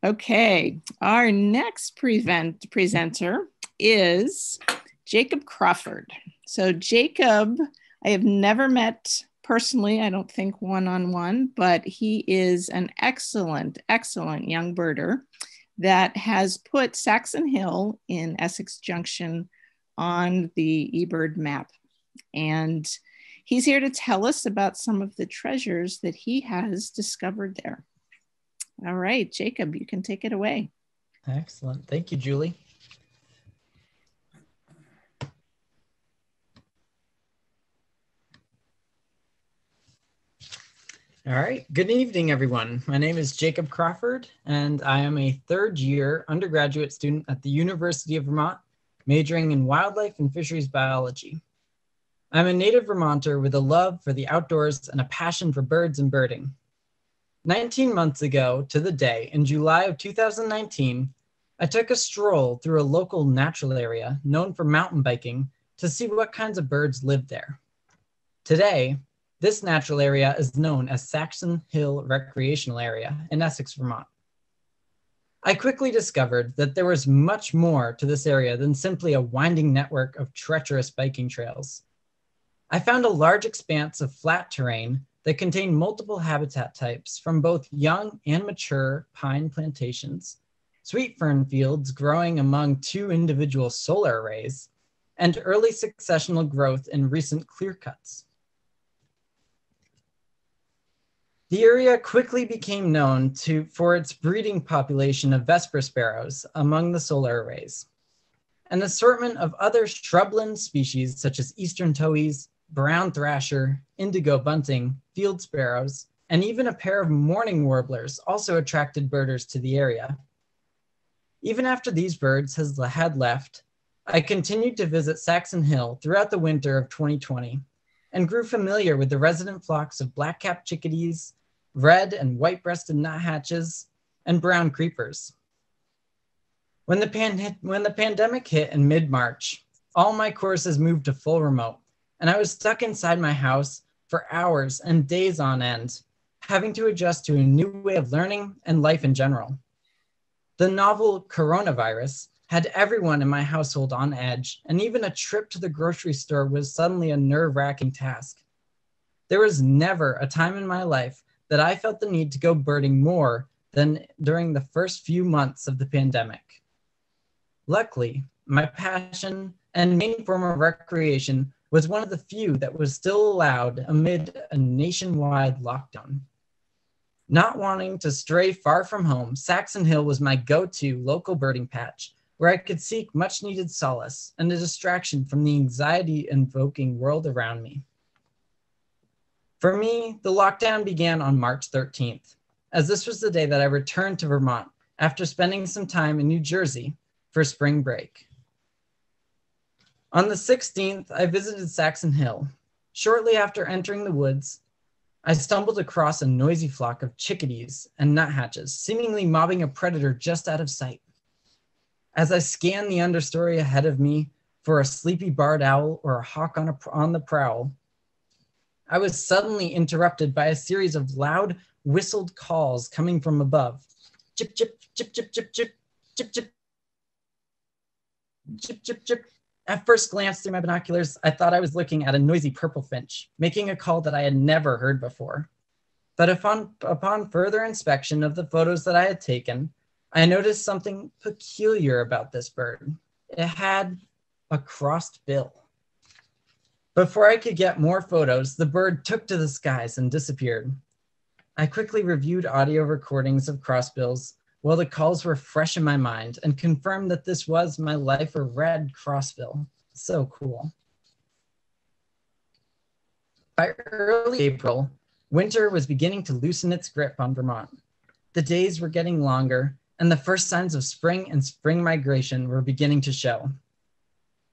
Okay, our next presenter is Jacob Crawford. So Jacob, I have never met personally, I don't think one-on-one, but he is an excellent, excellent young birder that has put Saxon Hill in Essex Junction on the eBird map. And he's here to tell us about some of the treasures that he has discovered there. All right, Jacob, you can take it away. Excellent. Thank you, Julie. All right. Good evening, everyone. My name is Jacob Crawford, and I am a third-year undergraduate student at the University of Vermont, majoring in wildlife and fisheries biology. I'm a native Vermonter with a love for the outdoors and a passion for birds and birding. 19 months ago to the day, in July of 2019, I took a stroll through a local natural area known for mountain biking to see what kinds of birds lived there. Today, this natural area is known as Saxon Hill Recreational Area in Essex, Vermont. I quickly discovered that there was much more to this area than simply a winding network of treacherous biking trails. I found a large expanse of flat terrain that contained multiple habitat types from both young and mature pine plantations, sweet fern fields growing among 2 individual solar arrays, and early successional growth in recent clear cuts. The area quickly became known for its breeding population of Vesper sparrows among the solar arrays. An assortment of other shrubland species such as eastern towhees, brown thrasher, indigo bunting, field sparrows, and even a pair of mourning warblers also attracted birders to the area. Even after these birds had left, I continued to visit Saxon Hill throughout the winter of 2020 and grew familiar with the resident flocks of black-capped chickadees, red and white-breasted nuthatches, and brown creepers. When the pandemic hit in mid-March, all my courses moved to full remote, and I was stuck inside my house for hours and days on end, having to adjust to a new way of learning and life in general. The novel coronavirus had everyone in my household on edge, and even a trip to the grocery store was suddenly a nerve-wracking task. There was never a time in my life that I felt the need to go birding more than during the first few months of the pandemic. Luckily, my passion and main form of recreation was one of the few that was still allowed amid a nationwide lockdown. Not wanting to stray far from home, Saxon Hill was my go-to local birding patch where I could seek much needed solace and a distraction from the anxiety-invoking world around me. For me, the lockdown began on March 13th, as this was the day that I returned to Vermont after spending some time in New Jersey for spring break. On the 16th, I visited Saxon Hill. Shortly after entering the woods, I stumbled across a noisy flock of chickadees and nuthatches, seemingly mobbing a predator just out of sight. As I scanned the understory ahead of me for a sleepy barred owl or a hawk on the prowl, I was suddenly interrupted by a series of loud whistled calls coming from above. Chip, chip, chip, chip, chip, chip, chip, chip, chip, chip, chip. At first glance through my binoculars, I thought I was looking at a noisy purple finch, making a call that I had never heard before. But upon further inspection of the photos that I had taken, I noticed something peculiar about this bird. It had a crossed bill. Before I could get more photos, the bird took to the skies and disappeared. I quickly reviewed audio recordings of crossbills while the calls were fresh in my mind and confirmed that this was my lifer red crossbill. So cool. By early April, winter was beginning to loosen its grip on Vermont. The days were getting longer, and the first signs of spring and spring migration were beginning to show.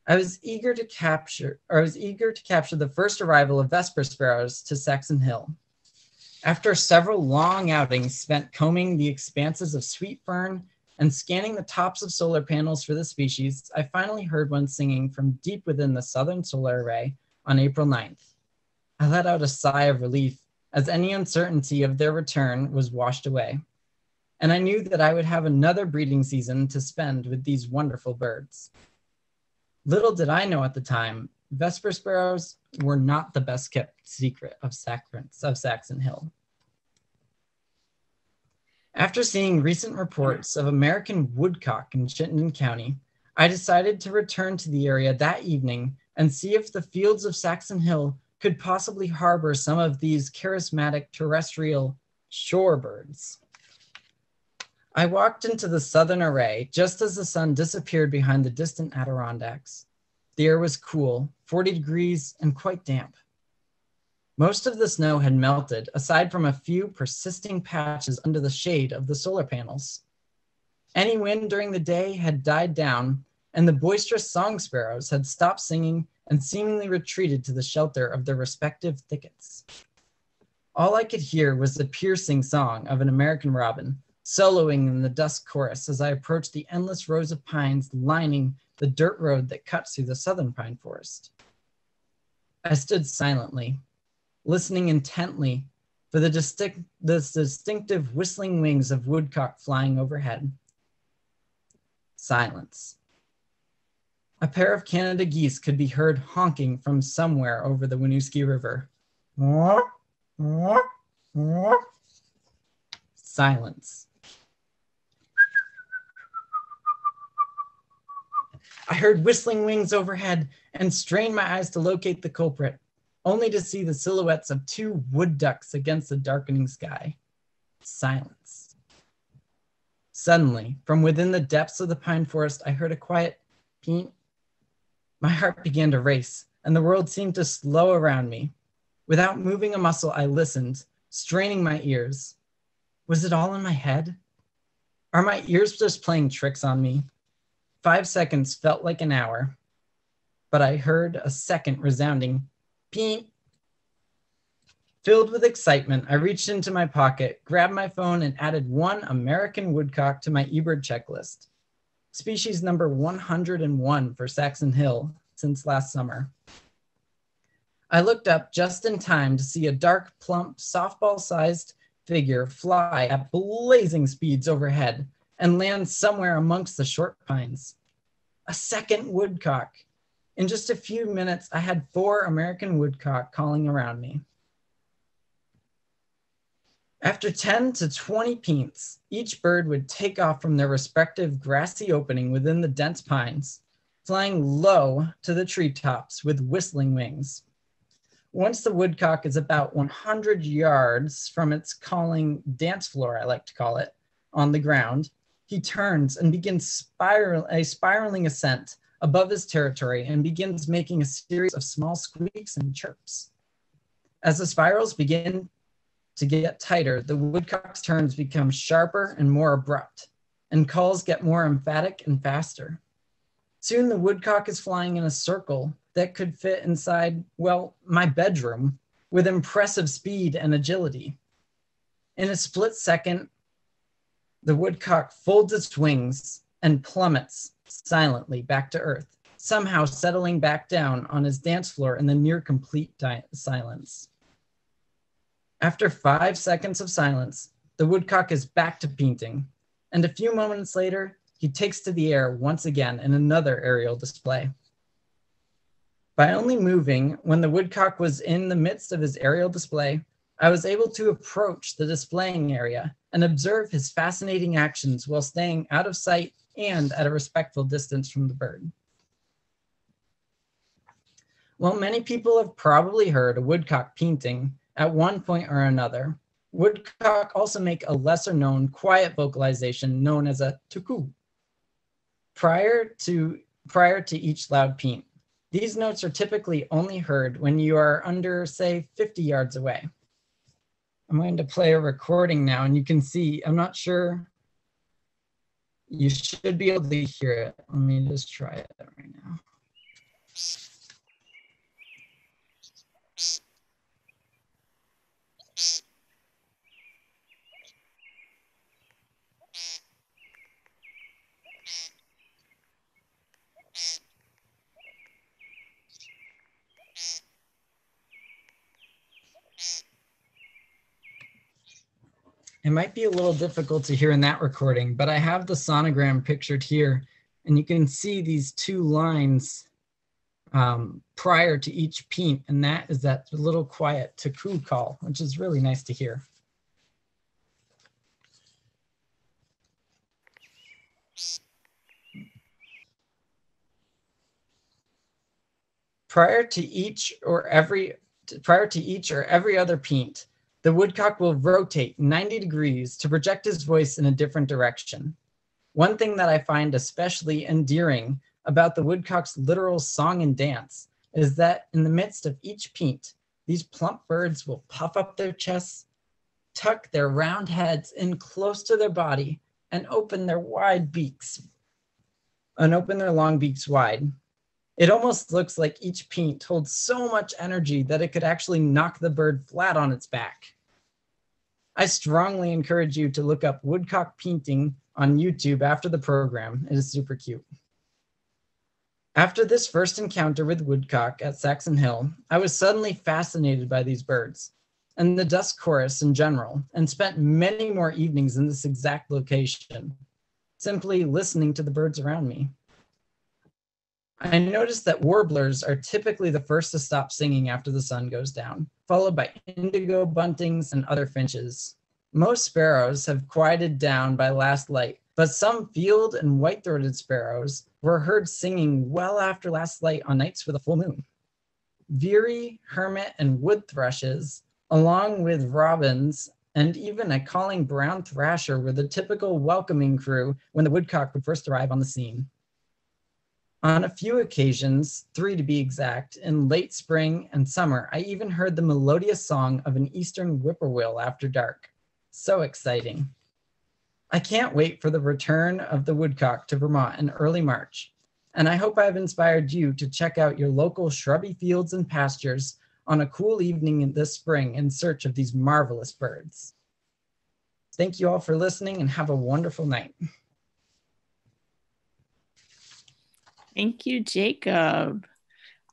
I was eager to capture the first arrival of Vesper sparrows to Saxon Hill. After several long outings spent combing the expanses of sweet fern and scanning the tops of solar panels for the species, I finally heard one singing from deep within the southern solar array on April 9th. I let out a sigh of relief as any uncertainty of their return was washed away. And I knew that I would have another breeding season to spend with these wonderful birds. Little did I know at the time, Vesper sparrows were not the best kept secret of Saxon Hill. After seeing recent reports of American woodcock in Chittenden County, I decided to return to the area that evening and see if the fields of Saxon Hill could possibly harbor some of these charismatic terrestrial shorebirds. I walked into the southern array just as the sun disappeared behind the distant Adirondacks. The air was cool, 40 degrees, and quite damp. Most of the snow had melted, aside from a few persisting patches under the shade of the solar panels. Any wind during the day had died down, and the boisterous song sparrows had stopped singing and seemingly retreated to the shelter of their respective thickets. All I could hear was the piercing song of an American robin, soloing in the dusk chorus as I approached the endless rows of pines lining the dirt road that cuts through the southern pine forest. I stood silently, listening intently for the distinctive whistling wings of woodcock flying overhead. Silence. A pair of Canada geese could be heard honking from somewhere over the Winooski River. Silence. I heard whistling wings overhead and strained my eyes to locate the culprit, only to see the silhouettes of two wood ducks against the darkening sky. Silence. Suddenly, from within the depths of the pine forest, I heard a quiet peep. My heart began to race, and the world seemed to slow around me. Without moving a muscle, I listened, straining my ears. Was it all in my head? Are my ears just playing tricks on me? 5 seconds felt like an hour, but I heard a second resounding peep. Filled with excitement, I reached into my pocket, grabbed my phone, and added one American woodcock to my eBird checklist. Species number 101 for Saxon Hill since last summer. I looked up just in time to see a dark, plump, softball-sized figure fly at blazing speeds overhead and land somewhere amongst the short pines. A second woodcock. In just a few minutes, I had 4 American woodcock calling around me. After 10 to 20 peents, each bird would take off from their respective grassy opening within the dense pines, flying low to the treetops with whistling wings. Once the woodcock is about 100 yards from its calling dance floor, I like to call it, on the ground, he turns and begins a spiraling ascent above his territory and begins making a series of small squeaks and chirps. As the spirals begin to get tighter, the woodcock's turns become sharper and more abrupt, and calls get more emphatic and faster. Soon the woodcock is flying in a circle that could fit inside, well, my bedroom with impressive speed and agility. In a split second, the woodcock folds its wings and plummets silently back to earth, somehow settling back down on his dance floor in the near complete silence. After 5 seconds of silence, the woodcock is back to painting, and a few moments later, he takes to the air once again in another aerial display. By only moving when the woodcock was in the midst of his aerial display, I was able to approach the displaying area and observe his fascinating actions while staying out of sight and at a respectful distance from the bird. While many people have probably heard a woodcock painting at one point or another, woodcock also make a lesser known quiet vocalization known as a tuku prior to each loud peent. These notes are typically only heard when you are under, say, 50 yards away. I'm going to play a recording now, and you can see, I'm not sure, you should be able to hear it. Let me just try it right now. It might be a little difficult to hear in that recording, but I have the sonogram pictured here, and you can see these 2 lines prior to each peent, and that is that little quiet tuku call, which is really nice to hear. Prior to each or every other peent, the woodcock will rotate 90 degrees to project his voice in a different direction. One thing that I find especially endearing about the woodcock's literal song and dance is that in the midst of each peent, these plump birds will puff up their chests, tuck their round heads in close to their body, and open their long beaks wide. It almost looks like each peent holds so much energy that it could actually knock the bird flat on its back. I strongly encourage you to look up woodcock painting on YouTube after the program. It is super cute. After this first encounter with woodcock at Saxon Hill, I was suddenly fascinated by these birds and the dusk chorus in general, and spent many more evenings in this exact location, simply listening to the birds around me. I noticed that warblers are typically the first to stop singing after the sun goes down, followed by indigo buntings and other finches. Most sparrows have quieted down by last light, but some field and white-throated sparrows were heard singing well after last light on nights with a full moon. Veery, hermit, and wood thrushes, along with robins, and even a calling brown thrasher were the typical welcoming crew when the woodcock would first arrive on the scene. On a few occasions, 3 to be exact, in late spring and summer, I even heard the melodious song of an eastern whippoorwill after dark. So exciting. I can't wait for the return of the woodcock to Vermont in early March, and I hope I've inspired you to check out your local shrubby fields and pastures on a cool evening this spring in search of these marvelous birds. Thank you all for listening and have a wonderful night. Thank you, Jacob.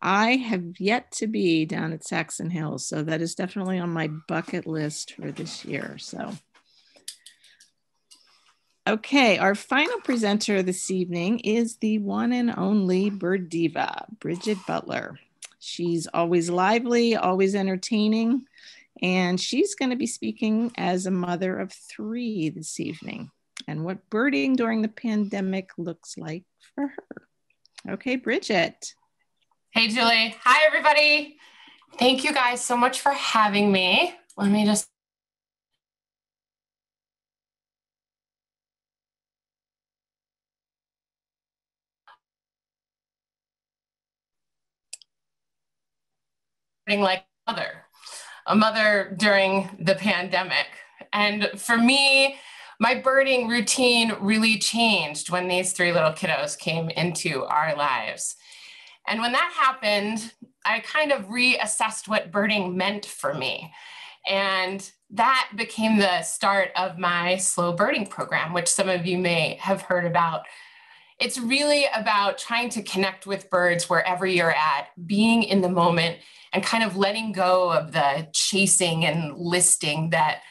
I have yet to be down at Saxon Hills, so that is definitely on my bucket list for this year. So, okay, our final presenter this evening is the one and only bird diva, Bridget Butler. She's always lively, always entertaining, and she's going to be speaking as a mother of 3 this evening and what birding during the pandemic looks like for her. Okay, Bridget. Hey, Julie. Hi, everybody. Thank you guys so much for having me. Let me just. Like a mother during the pandemic. And for me, my birding routine really changed when these 3 little kiddos came into our lives. And when that happened, I kind of reassessed what birding meant for me. And that became the start of my slow birding program, which some of you may have heard about. It's really about trying to connect with birds wherever you're at, being in the moment, and kind of letting go of the chasing and listing that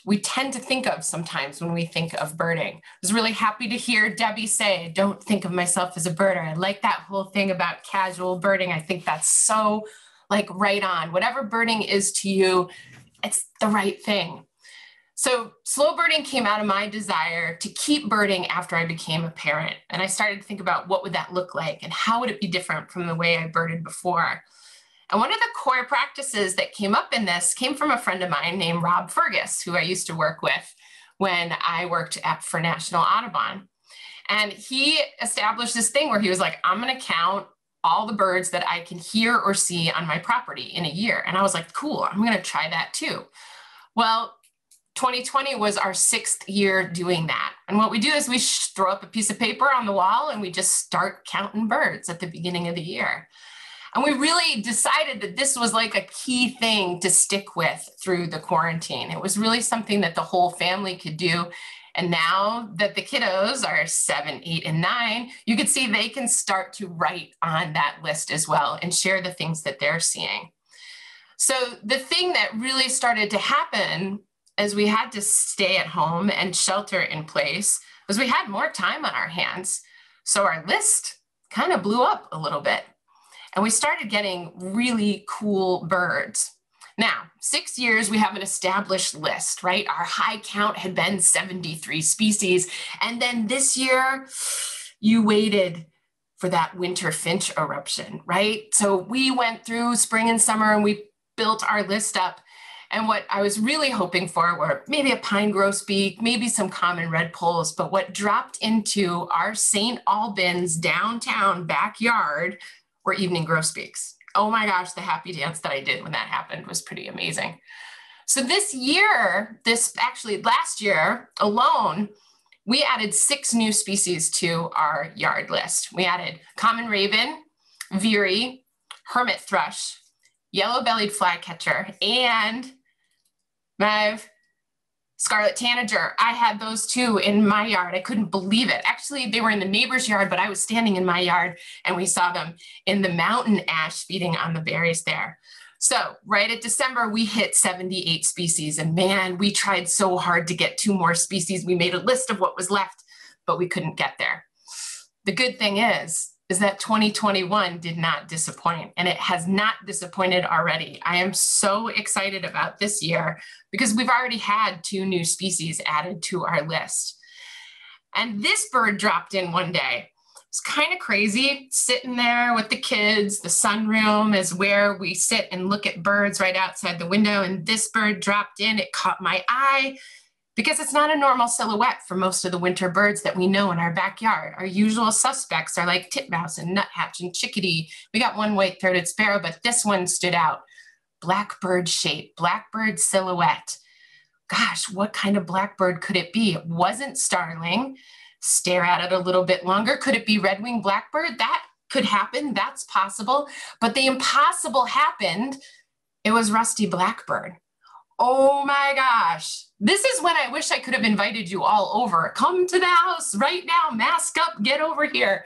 we tend to think of sometimes when we think of birding. I was really happy to hear Debbie say, don't think of myself as a birder. I like that whole thing about casual birding. I think that's so like right on. Whatever birding is to you, it's the right thing. So slow birding came out of my desire to keep birding after I became a parent. And I started to think about what would that look like and how would it be different from the way I birded before. And one of the core practices that came up in this came from a friend of mine named Rob Fergus, who I used to work with when I worked for National Audubon. And he established this thing where he was like, I'm going to count all the birds that I can hear or see on my property in a year. And I was like, cool, I'm going to try that too. Well, 2020 was our 6th year doing that. And what we do is we throw up a piece of paper on the wall and we just start counting birds at the beginning of the year. And we really decided that this was like a key thing to stick with through the quarantine. It was really something that the whole family could do. And now that the kiddos are 7, 8, and 9, you can see they can start to write on that list as well and share the things that they're seeing. So the thing that really started to happen as we had to stay at home and shelter in place was we had more time on our hands. So our list kind of blew up a little bit. And we started getting really cool birds. Now, 6 years, we have an established list, right? Our high count had been 73 species. And then this year, you waited for that winter finch eruption, right? So we went through spring and summer and we built our list up. And what I was really hoping for were maybe a pine grosbeak, maybe some common redpolls, but what dropped into our St. Albans downtown backyard were evening grosbeaks. Oh my gosh, the happy dance that I did when that happened was pretty amazing. So this year, last year alone, we added 6 new species to our yard list. We added common raven, veery, hermit thrush, yellow-bellied flycatcher, and my scarlet tanager. I had those 2 in my yard. I couldn't believe it. Actually, they were in the neighbor's yard, but I was standing in my yard and we saw them in the mountain ash feeding on the berries there. So right at December, we hit 78 species. And man, we tried so hard to get 2 more species. We made a list of what was left, but we couldn't get there. The good thing is that 2021 did not disappoint, and it has not disappointed already. I am so excited about this year because we've already had 2 new species added to our list. And this bird dropped in one day. It's kind of crazy, sitting there with the kids. The sunroom is where we sit and look at birds right outside the window, and this bird dropped in. It caught my eye, because it's not a normal silhouette for most of the winter birds that we know in our backyard. Our usual suspects are like titmouse and nuthatch and chickadee. We got one white-throated sparrow, but this one stood out. Blackbird shape, blackbird silhouette. Gosh, what kind of blackbird could it be? It wasn't starling. Stare at it a little bit longer. Could it be red-winged blackbird? That could happen, that's possible. But the impossible happened. It was rusty blackbird. Oh my gosh. This is when I wish I could have invited you all over. Come to the house right now, mask up, get over here.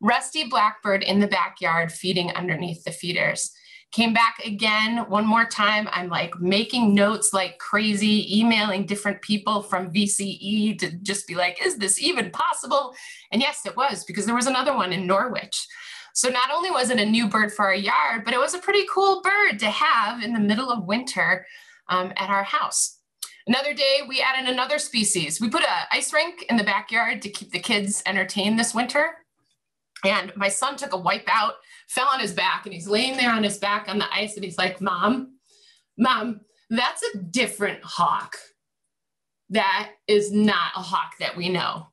Rusty Blackbird in the backyard feeding underneath the feeders. Came back again one more time. I'm like making notes like crazy, emailing different people from VCE to just be like, is this even possible? And yes, it was, because there was another one in Norwich. So not only was it a new bird for our yard, but it was a pretty cool bird to have in the middle of winter at our house. Another day, we added another species. We put an ice rink in the backyard to keep the kids entertained this winter. And my son took a wipe out, fell on his back, and he's laying there on his back on the ice, and he's like, Mom, that's a different hawk. That is not a hawk that we know.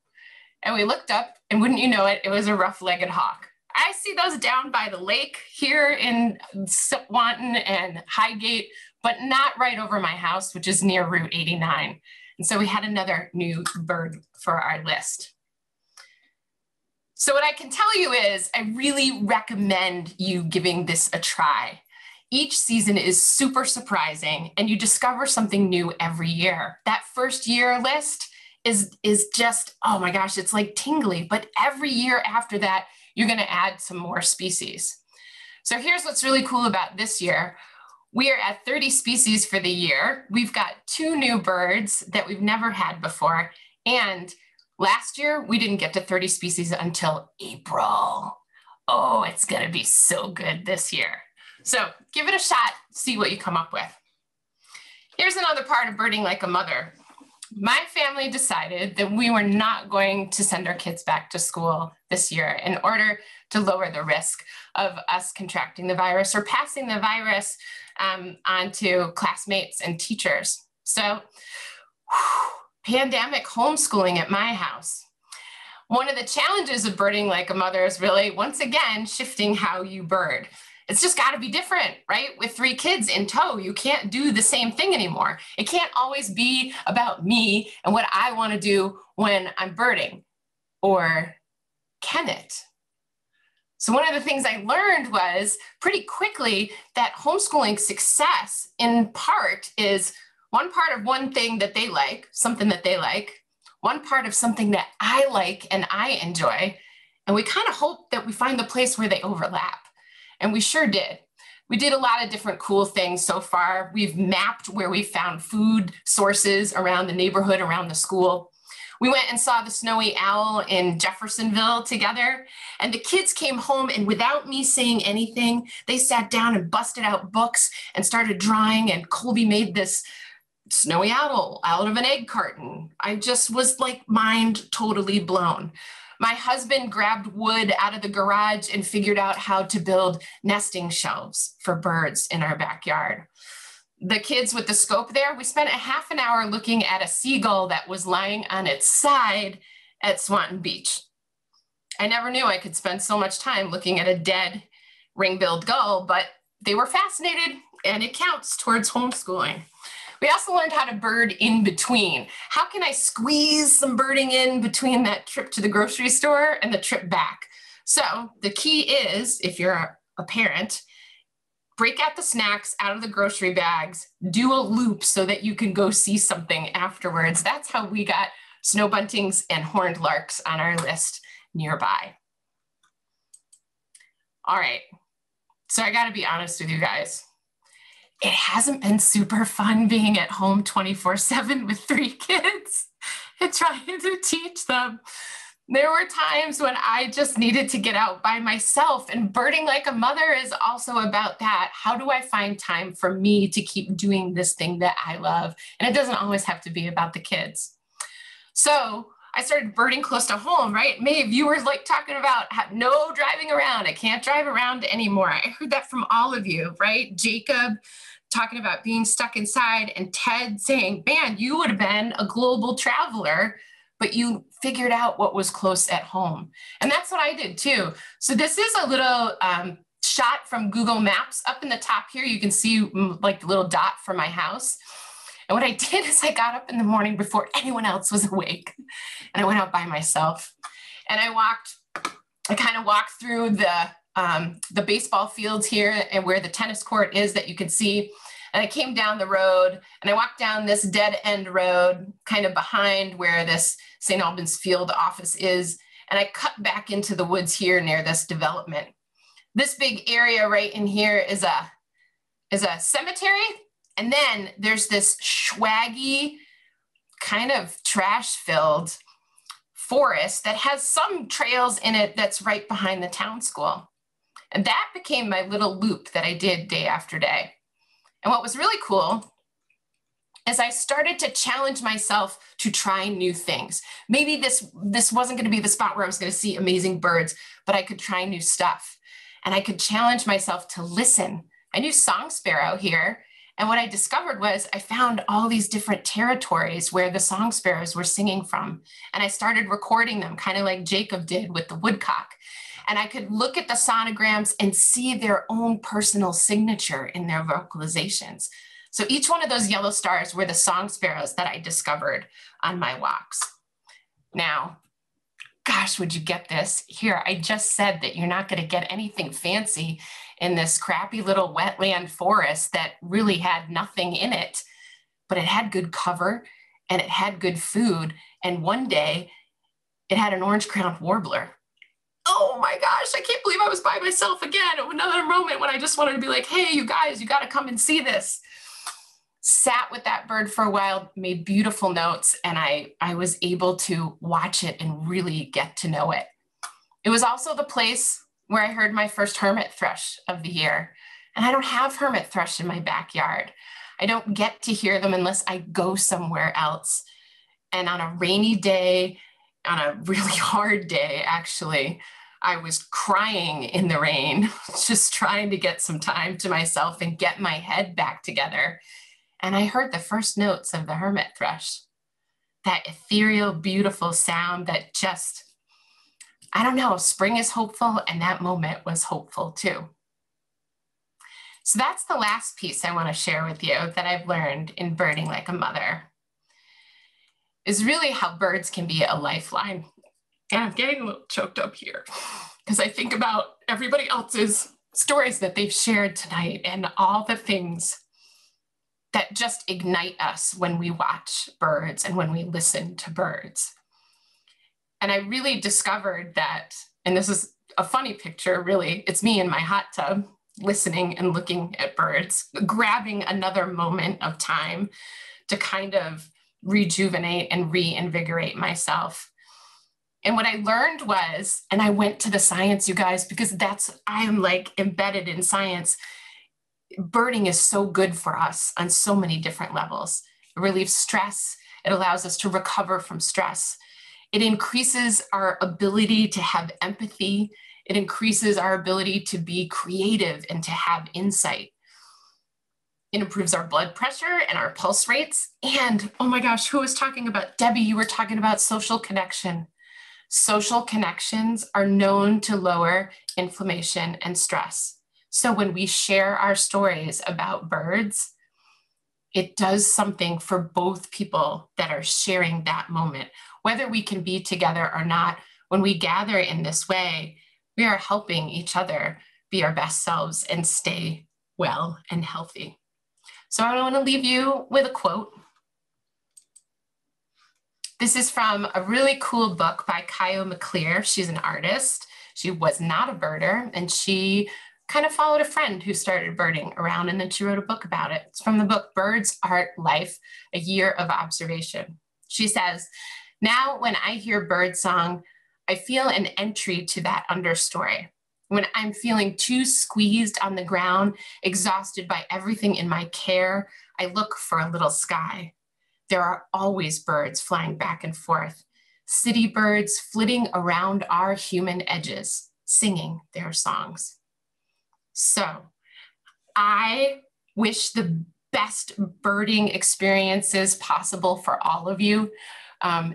And we looked up, and wouldn't you know it, it was a rough-legged hawk. I see those down by the lake here in Wanton and Highgate, but not right over my house, which is near Route 89. And so we had another new bird for our list. So what I can tell you is I really recommend you giving this a try. Each season is super surprising and you discover something new every year. That first year list is just, oh my gosh, it's like tingly, but every year after that, you're gonna add some more species. So here's what's really cool about this year. We are at 30 species for the year. We've got 2 new birds that we've never had before, and last year, we didn't get to 30 species until April. Oh, it's gonna be so good this year. So give it a shot, see what you come up with. Here's another part of birding like a mother. My family decided that we were not going to send our kids back to school this year in order to lower the risk of us contracting the virus or passing the virus on to classmates and teachers. So, pandemic homeschooling at my house. One of the challenges of birding like a mother is really, once again, shifting how you bird. It's just got to be different, right? With 3 kids in tow, you can't do the same thing anymore. It can't always be about me and what I want to do when I'm birding, or can it? So one of the things I learned was pretty quickly that homeschooling success in part is one part of one thing that they like, something that they like, one part of something that I like and I enjoy. And we kind of hope that we find the place where they overlap. And we sure did. We did a lot of different cool things so far. We've mapped where we found food sources around the neighborhood, around the school. We went and saw the snowy owl in Jeffersonville together, and the kids came home, and without me saying anything, they sat down and busted out books and started drawing, and Colby made this snowy owl out of an egg carton. I just was like mind totally blown. My husband grabbed wood out of the garage and figured out how to build nesting shelves for birds in our backyard. The kids with the scope there, we spent a half an hour looking at a seagull that was lying on its side at Swanton Beach. I never knew I could spend so much time looking at a dead ring-billed gull, but they were fascinated, and it counts towards homeschooling. We also learned how to bird in between. How can I squeeze some birding in between that trip to the grocery store and the trip back? So the key is, if you're a parent, break out the snacks out of the grocery bags, do a loop so that you can go see something afterwards. That's how we got snow buntings and horned larks on our list nearby. All right, so I gotta be honest with you guys. It hasn't been super fun being at home 24/7 with 3 kids and trying to teach them. There were times when I just needed to get out by myself, and birding like a mother is also about that. How do I find time for me to keep doing this thing that I love? And it doesn't always have to be about the kids. So I started birding close to home, right? Many of you were like talking about no driving around. I can't drive around anymore. I heard that from all of you, right? Jacob talking about being stuck inside, and Ted saying, man, you would have been a global traveler, but you figured out what was close at home. And that's what I did too. So this is a little shot from Google Maps. Up in the top here, you can see like the little dot for my house. And what I did is I got up in the morning before anyone else was awake, and I went out by myself, and I kind of walked through the baseball fields here and where the tennis court is that you can see. And I came down the road, and I walked down this dead end road kind of behind where this St. Albans field office is. and I cut back into the woods here near this development. This big area right in here is a cemetery. And then there's this swaggy, kind of trash-filled forest that has some trails in it that's right behind the town school. And that became my little loop that I did day after day. And what was really cool is I started to challenge myself to try new things. Maybe this wasn't going to be the spot where I was going to see amazing birds, but I could try new stuff. And I could challenge myself to listen. I knew song sparrow here. And what I discovered was I found all these different territories where the song sparrows were singing from. And I started recording them, kind of like Jacob did with the woodcock. And I could look at the sonograms and see their own personal signature in their vocalizations. So each one of those yellow stars were the song sparrows that I discovered on my walks. Now, gosh, would you get this? Here, I just said that you're not going to get anything fancy in this crappy little wetland forest that really had nothing in it, but it had good cover and it had good food. And one day it had an orange-crowned warbler. Oh my gosh, I can't believe I was by myself again. Another moment when I just wanted to be like, hey, you guys, you got to come and see this. Sat with that bird for a while, made beautiful notes, and I was able to watch it and really get to know it. It was also the place where I heard my first hermit thrush of the year. And I don't have hermit thrush in my backyard. I don't get to hear them unless I go somewhere else. And on a rainy day, on a really hard day, actually, I was crying in the rain, just trying to get some time to myself and get my head back together. And I heard the first notes of the hermit thrush, that ethereal, beautiful sound that just, I don't know, spring is hopeful, and that moment was hopeful too. So that's the last piece I want to share with you that I've learned in Birding Like a Mother, is really how birds can be a lifeline. And I'm getting a little choked up here because I think about everybody else's stories that they've shared tonight and all the things that just ignite us when we watch birds and when we listen to birds. And I really discovered that, and this is a funny picture, really, it's me in my hot tub listening and looking at birds, grabbing another moment of time to kind of rejuvenate and reinvigorate myself. And what I learned was, and I went to the science, you guys, because I am like embedded in science. Birding is so good for us on so many different levels. It relieves stress. It allows us to recover from stress. It increases our ability to have empathy. It increases our ability to be creative and to have insight. It improves our blood pressure and our pulse rates. And oh my gosh, who was talking about? Debbie, you were talking about social connection. Social connections are known to lower inflammation and stress. So when we share our stories about birds, it does something for both people that are sharing that moment. Whether we can be together or not, when we gather in this way, we are helping each other be our best selves and stay well and healthy. So I want to leave you with a quote. This is from a really cool book by Kyo McClear. She's an artist. She was not a birder, and she kind of followed a friend who started birding around, and then she wrote a book about it. It's from the book Birds, Art, Life, A Year of Observation. She says, now when I hear bird song, I feel an entry to that understory. When I'm feeling too squeezed on the ground, exhausted by everything in my care, I look for a little sky. There are always birds flying back and forth, city birds flitting around our human edges, singing their songs. So I wish the best birding experiences possible for all of you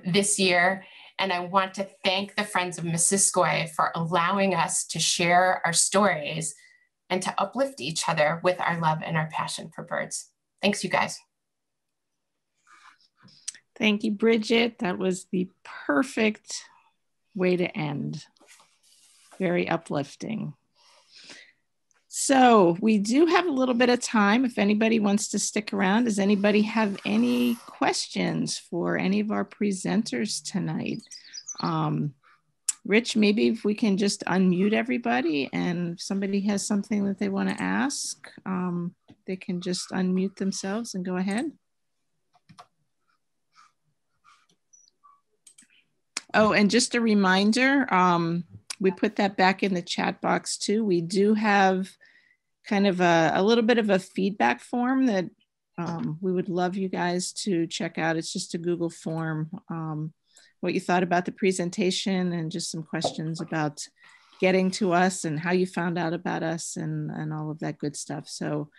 this year. And I want to thank the Friends of Missisquoi for allowing us to share our stories and to uplift each other with our love and our passion for birds. Thanks, you guys. Thank you, Bridget. That was the perfect way to end. Very uplifting. So we do have a little bit of time if anybody wants to stick around. Does anybody have any questions for any of our presenters tonight? Rich, maybe if we can just unmute everybody, and if somebody has something that they want to ask, they can just unmute themselves and go ahead. Oh, and just a reminder, we put that back in the chat box too. We do have kind of a little bit of a feedback form that we would love you guys to check out. It's just a Google form. What you thought about the presentation and just some questions about getting to us and how you found out about us and all of that good stuff. So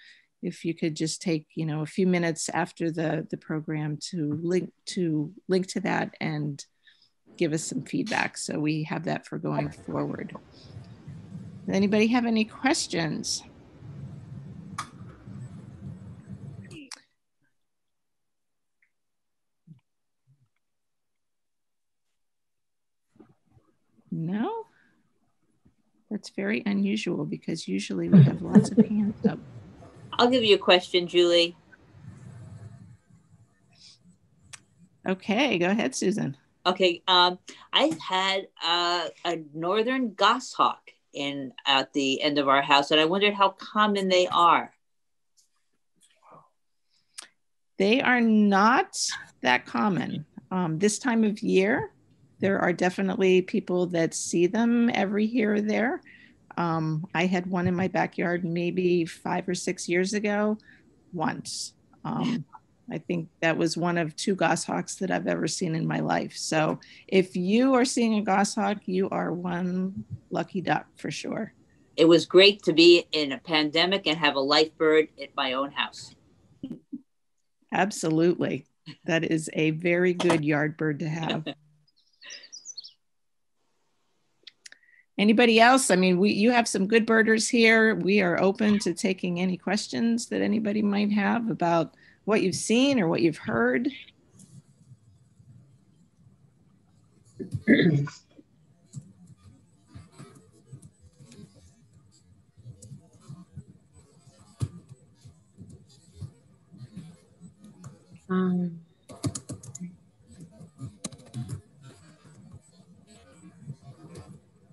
if you could just take, you know, a few minutes after the program to link to that and give us some feedback. So we have that for going forward. Does anybody have any questions? No, that's very unusual because usually we have lots of hands up. I'll give you a question, Julie. Okay, go ahead, Susan. Okay, I had a northern goshawk at the end of our house, and I wondered how common they are. They are not that common. This time of year, there are definitely people that see them every here or there. I had one in my backyard maybe 5 or 6 years ago, once. I think that was one of 2 goshawks that I've ever seen in my life. So if you are seeing a goshawk, you are one lucky duck for sure. It was great to be in a pandemic and have a life bird at my own house. Absolutely. That is a very good yard bird to have. Anybody else? I mean, you have some good birders here. We are open to taking any questions that anybody might have about what you've seen or what you've heard.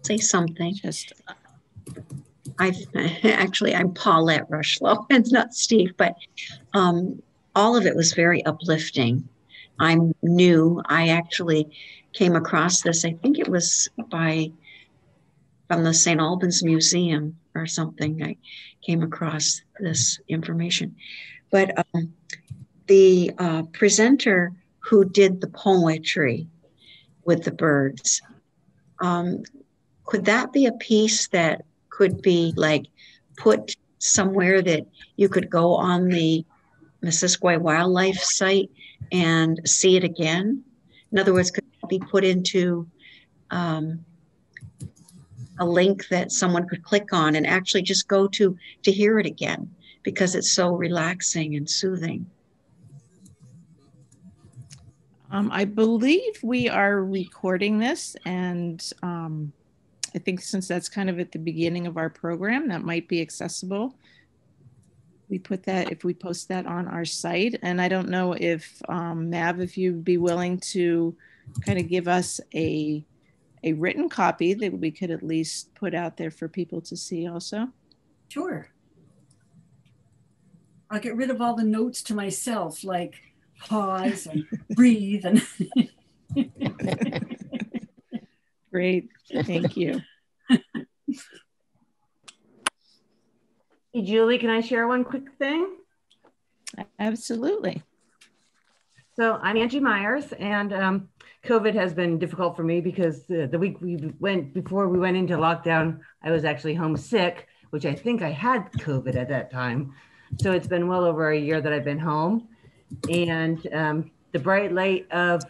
Say something. Just I'm Paulette Rushlow and not Steve, but all of it was very uplifting. I'm new. I actually came across this. I think it was from the St. Albans Museum or something. I came across this information, but the presenter who did the poetry with the birds, could that be a piece that could be like put somewhere that you could go on the Missisquoi wildlife site and see it again? In other words, could it be put into a link that someone could click on and actually just go to hear it again, because it's so relaxing and soothing? I believe we are recording this, and I think since that's kind of at the beginning of our program, that might be accessible. We put that, if we post that on our site. And I don't know if, Mav, if you'd be willing to kind of give us a written copy that we could at least put out there for people to see also. Sure. I'll get rid of all the notes to myself, like pause and breathe and Great, thank you. Hey, Julie, can I share one quick thing? Absolutely. So I'm Angie Myers, and COVID has been difficult for me because the week before we went into lockdown, I was actually homesick, which I think I had COVID at that time. So it's been well over a year that I've been home. And the bright light of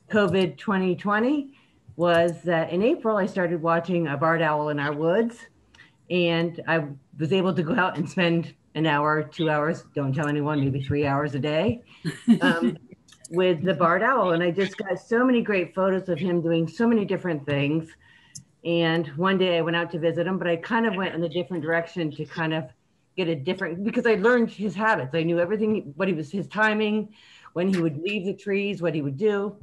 COVID 2020 was that in April, I started watching a barred owl in our woods. And I was able to go out and spend an hour, 2 hours, don't tell anyone, maybe 3 hours a day with the barred owl. And I just got so many great photos of him doing so many different things. And one day I went out to visit him, but I kind of went in a different direction to kind of get a different, because I learned his habits. I knew everything, his timing, when he would leave the trees, what he would do.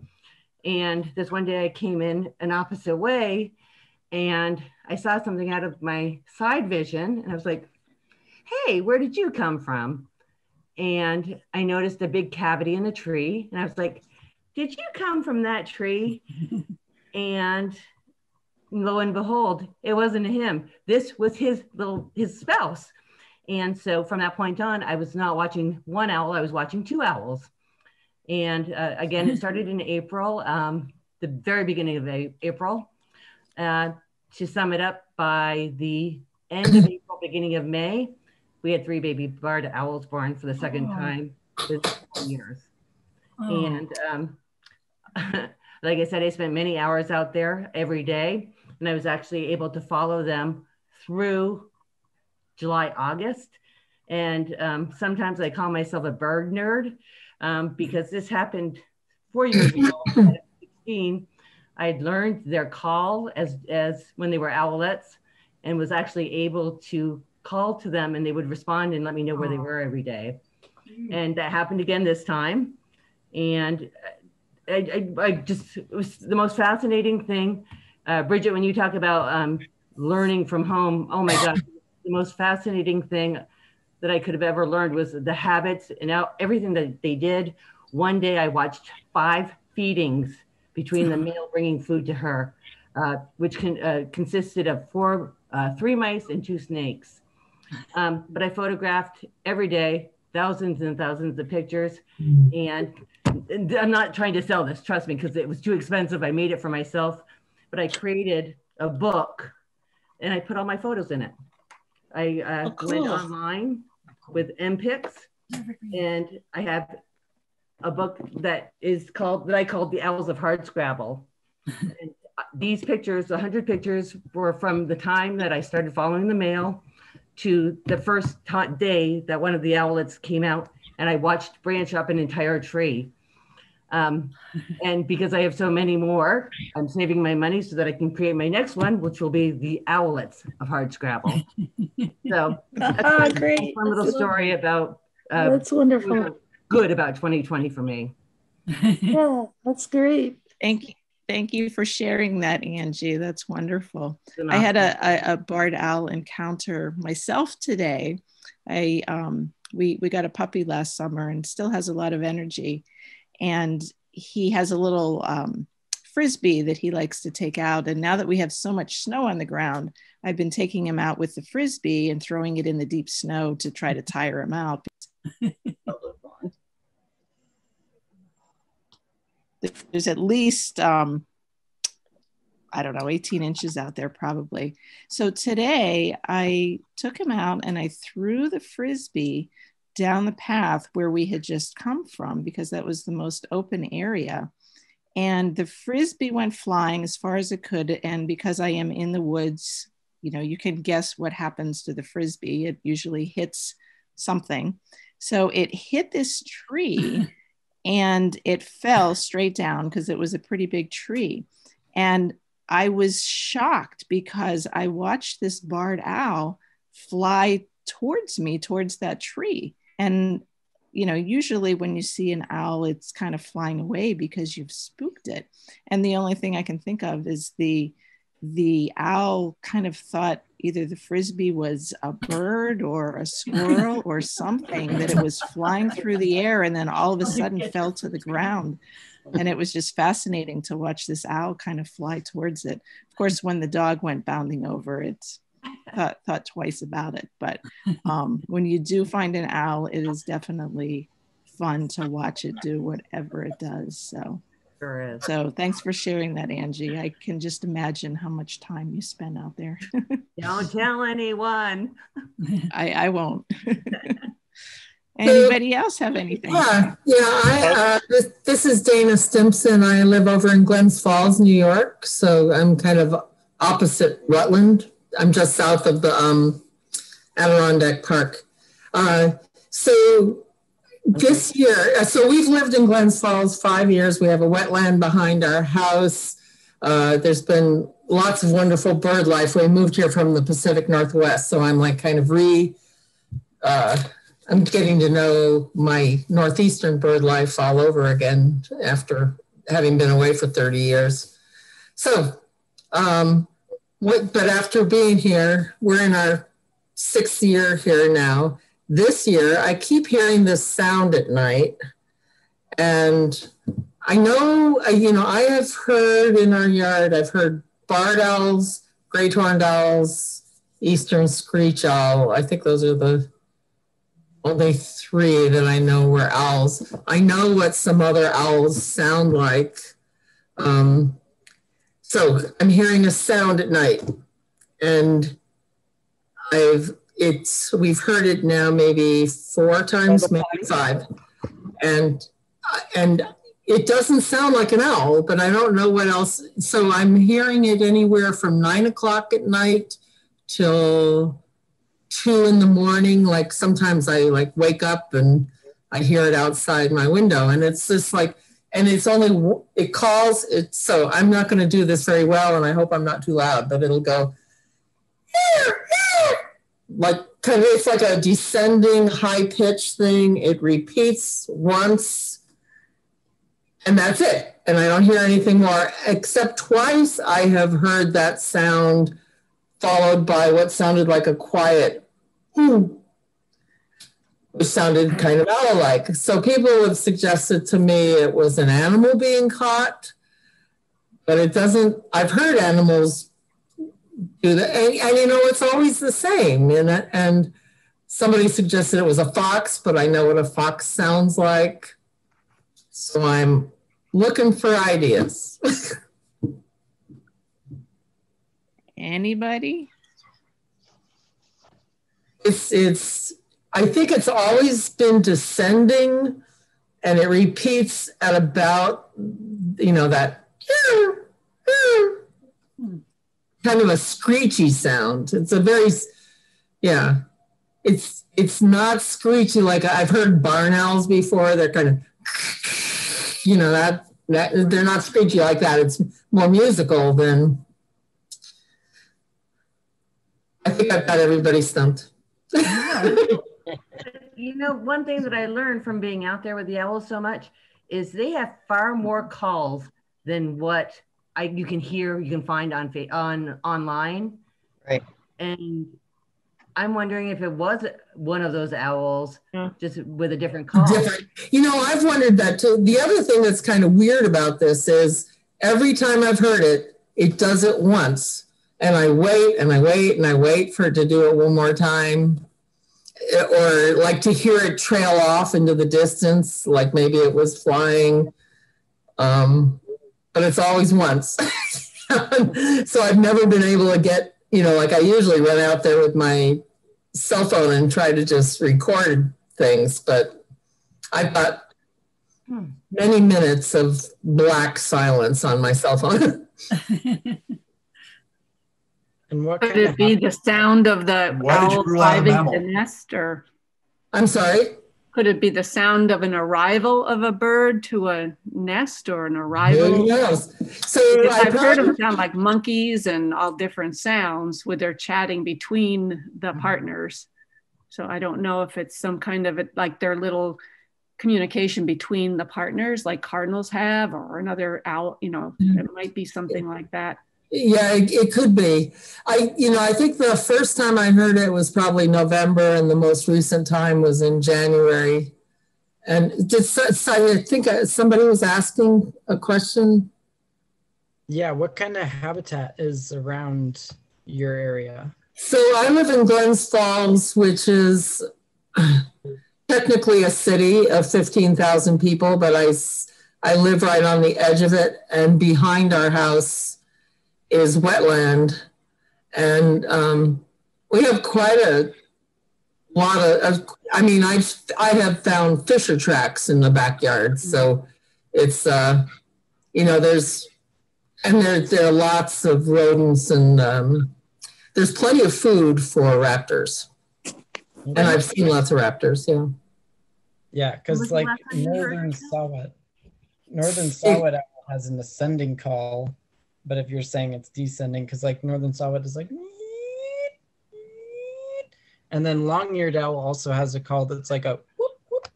And this one day I came in an opposite way and I saw something out of my side vision, and I was like, hey, where did you come from? And I noticed a big cavity in the tree, and I was like, did you come from that tree? And lo and behold, it wasn't him. This was his spouse. And so from that point on, I was not watching one owl, I was watching two owls. And again, it started in April, the very beginning of April. To sum it up, by the end of April, beginning of May, we had 3 baby barred owls born for the second time in 4 years. And like I said, I spent many hours out there every day, and I was actually able to follow them through July, August. And sometimes I call myself a bird nerd because this happened 4 years ago. At 16, I'd learned their call as when they were owlets, and was actually able to call to them, and they would respond and let me know where they were every day. And that happened again this time. And I just, it was the most fascinating thing. Bridget, when you talk about learning from home, oh my God, the most fascinating thing that I could have ever learned was the habits and everything that they did. One day I watched 5 feedings between the male bringing food to her, which consisted of 3 mice and 2 snakes. But I photographed every day, thousands and thousands of pictures. And I'm not trying to sell this, trust me, because it was too expensive. I made it for myself, but I created a book and I put all my photos in it. I went online with MPics, and I have a book that I called The Owls of Hardscrabble. And these pictures, 100 pictures, were from the time that I started following the male to the first day that one of the owlets came out, and I watched branch up an entire tree. And because I have so many more, I'm saving my money so that I can create my next one, which will be The Owlets of Hardscrabble. So that's great. a fun little story about that's wonderful. Good about 2020 for me. Yeah, that's great. Thank you for sharing that, Angie. That's wonderful. I had a barred owl encounter myself today. We got a puppy last summer and still has a lot of energy. And he has a little frisbee that he likes to take out. And now that we have so much snow on the ground, I've been taking him out with the frisbee and throwing it in the deep snow to try to tire him out. There's at least, I don't know, 18 inches out there probably. So today I took him out and I threw the frisbee down the path where we had just come from, because that was the most open area. And the frisbee went flying as far as it could. And because I am in the woods, you know, you can guess what happens to the frisbee. It usually hits something. So it hit this tree and it fell straight down because it was a pretty big tree. And I was shocked because I watched this barred owl fly towards me, towards that tree. And, you know, usually when you see an owl, it's kind of flying away because you've spooked it. And the only thing I can think of is the owl kind of thought either the frisbee was a bird or a squirrel or something, that it was flying through the air and then all of a sudden fell to the ground. And it was just fascinating to watch this owl kind of fly towards it. Of course, when the dog went bounding over it, thought twice about it. But when you do find an owl, it is definitely fun to watch it do whatever it does. So, sure is. So thanks for sharing that, Angie. I can just imagine how much time you spend out there. Don't tell anyone. I won't. Anybody else have anything? This is Dana Stimpson. I live over in Glens Falls, New York. So I'm kind of opposite Rutland. I'm just south of the Adirondack Park. So this year, so we've lived in Glens Falls 5 years. We have a wetland behind our house. There's been lots of wonderful bird life. We moved here from the Pacific Northwest. So I'm like kind of I'm getting to know my Northeastern bird life all over again after having been away for 30 years. So but after being here, we're in our 6th year here now. This year, I keep hearing this sound at night. And I know, I have heard in our yard, I've heard barred owls, great horned owls, eastern screech owl. I think those are the only 3 that I know were owls. I know what some other owls sound like. So I'm hearing a sound at night, and we've heard it now maybe 4 times, maybe 5, and it doesn't sound like an owl, but I don't know what else. So I'm hearing it anywhere from 9 o'clock at night till 2 in the morning. Like sometimes I like wake up and I hear it outside my window, and it's just like, and it calls it. So I'm not going to do this very well, and I hope I'm not too loud, but it'll go like kind of, it's like a descending high pitch thing. It repeats once, and that's it. And I don't hear anything more, except twice I have heard that sound followed by what sounded like a quiet which sounded kind of owl-like. So people have suggested to me it was an animal being caught, but it doesn't. I've heard animals do that, and it's always the same. And somebody suggested it was a fox, but I know what a fox sounds like. So I'm looking for ideas. Anybody? I think it's always been descending, and it repeats at about, that kind of a screechy sound. It's a very, it's not screechy like I've heard barn owls before. They're kind of, that they're not screechy like that. It's more musical than. I think I've got everybody stumped. One thing that I learned from being out there with the owls so much is they have far more calls than what you can find online. Right. And I'm wondering if it was one of those owls, just with a different call. I've wondered that too. The other thing that's kind of weird about this is every time I've heard it, it does it once. And I wait and I wait and I wait for it to do it one more time. Or like to hear it trail off into the distance, like maybe it was flying. But it's always once. So I've never been able to get, like I usually run out there with my cell phone and try to just record things. But I've got many minutes of black silence on my cell phone. And what could it be? The sound of the owl arriving to nest, or? I'm sorry? Could it be the sound of an arrival of a bird to a nest, or an arrival? Who knows? So I've heard them sound like monkeys and all different sounds with their chatting between the partners. So I don't know if it's some kind of like their little communication between the partners, like cardinals have, or another owl. It might be something like that. Yeah, it could be. I think the first time I heard it was probably November, and the most recent time was in January. And I think somebody was asking a question. Yeah, what kind of habitat is around your area? So I live in Glens Falls, which is technically a city of 15,000 people, but I live right on the edge of it, and behind our house is wetland, and we have quite a lot of I have found fisher tracks in the backyard, so it's there are lots of rodents, and there's plenty of food for raptors, and I've seen lots of raptors. Yeah, because like northern saw-whet owl has an ascending call. But if you're saying it's descending, because like northern saw-whet is like, and then long-eared owl also has a call that's like a whoop, whoop.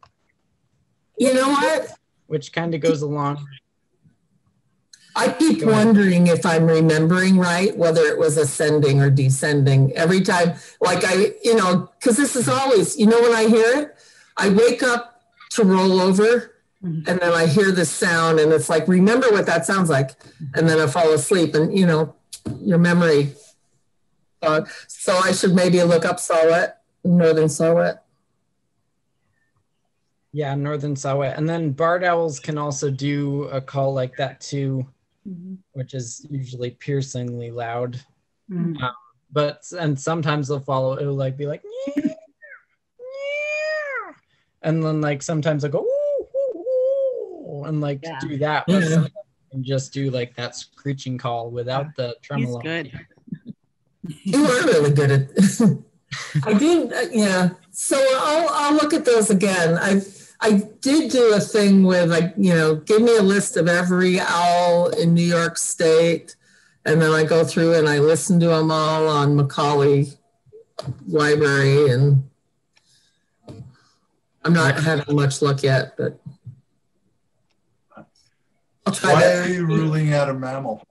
You know what? Which kind of goes along. I keep wondering if I'm remembering right, whether it was ascending or descending every time. Like because this is always, when I hear it, I wake up to roll over and then I hear the sound and it's like, remember what that sounds like. And then I fall asleep and, your memory. So I should maybe look up saw-whet, northern saw-whet. Yeah, northern saw-whet. And then barred owls can also do a call like that too, which is usually piercingly loud. And sometimes they'll follow, it'll like be like, and then like sometimes they'll go, and like do that. But sometimes you can just do like that screeching call without the tremolo. He's good. You are really good at I do, so I'll look at those again. I did do a thing with give me a list of every owl in New York State, and then I go through and I listen to them all on Macaulay Library, and I'm not having much luck yet, but I'll try that. Why are you ruling out a mammal?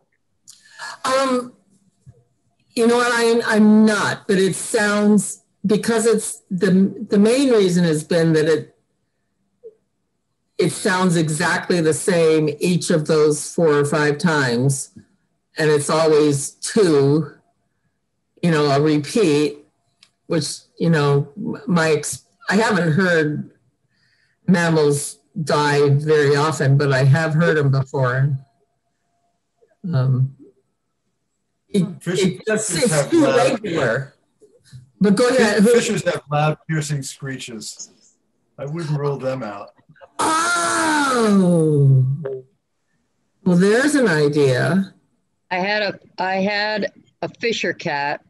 You know what, I'm not, but it sounds, because it's the main reason has been that it sounds exactly the same each of those 4 or 5 times, and it's always 2, a repeat, which, I haven't heard mammals die very often, but I have heard them before. It's too regular. But go ahead. Fishers have loud, piercing screeches. I wouldn't rule them out. Oh, well, there's an idea. I had a Fisher cat.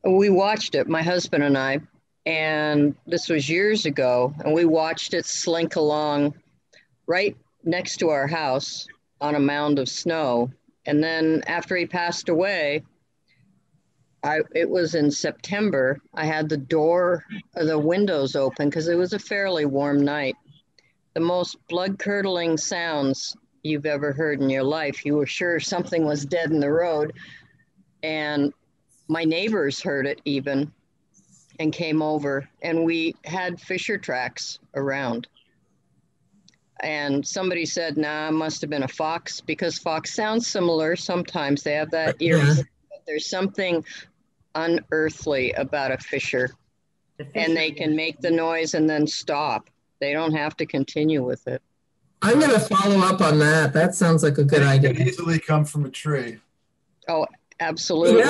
We watched it, my husband and I, and this was years ago, and we watched it slink along right next to our house on a mound of snow. And then after he passed away, it was in September, I had the windows open because it was a fairly warm night. The most blood-curdling sounds you've ever heard in your life. You were sure something was dead in the road. And my neighbors heard it even and came over, and we had Fisher tracks around. And somebody said, nah, it must have been a fox, because fox sounds similar. Sometimes they have that eerie, but there's something unearthly about a Fisher. And they can make the noise and then stop. They don't have to continue with it. I'm going to follow up on that. That sounds like a good idea. It can easily come from a tree. Oh, absolutely.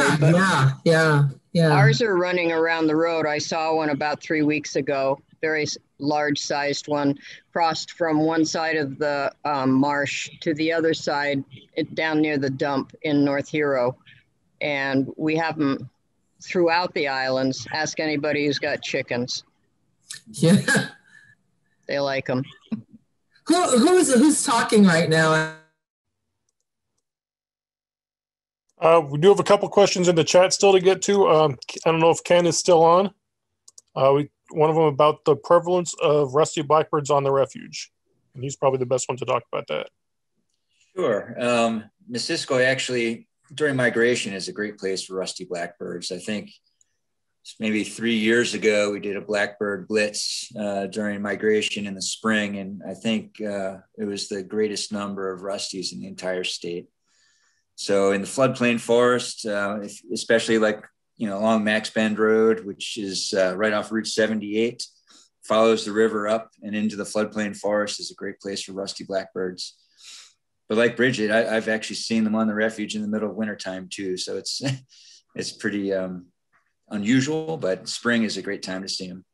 Yeah. Ours are running around the road. I saw one about 3 weeks ago, very large-sized one, crossed from one side of the marsh to the other side, down near the dump in North Hero. And we have them throughout the islands. Ask anybody who's got chickens. Yeah. They like them. Who's talking right now? We do have a couple questions in the chat still to get to. I don't know if Ken is still on. One of them about the prevalence of rusty blackbirds on the refuge. And he's probably the best one to talk about that. Sure. Missisquoi actually, during migration, is a great place for rusty blackbirds. I think maybe 3 years ago, we did a blackbird blitz during migration in the spring. And I think it was the greatest number of rusties in the entire state. So in the floodplain forest, especially along Max Bend Road, which is right off Route 78, follows the river up and into the floodplain forest, is a great place for rusty blackbirds. But like Bridget, I've actually seen them on the refuge in the middle of wintertime too. So it's pretty unusual, but spring is a great time to see them.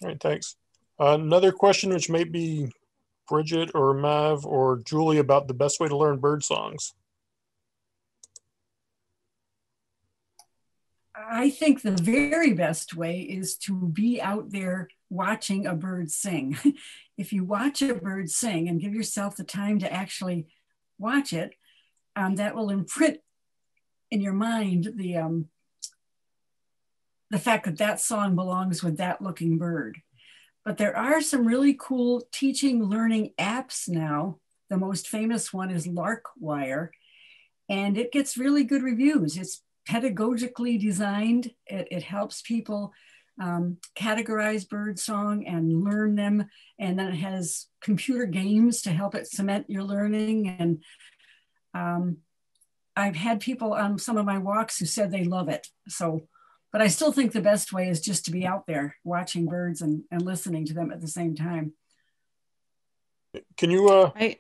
All right, thanks. Another question, which may be Bridget or Mav or Julie, about the best way to learn bird songs. I think the very best way is to be out there watching a bird sing. If you watch a bird sing and give yourself the time to actually watch it, that will imprint in your mind the fact that that song belongs with that looking bird. But there are some really cool teaching, learning apps now The most famous one is Larkwire, and it gets really good reviews. It's pedagogically designed. It helps people categorize birdsong and learn them. And then it has computer games to help it cement your learning. And I've had people on some of my walks who said they love it. So, but I still think the best way is just to be out there watching birds and listening to them at the same time. Can you,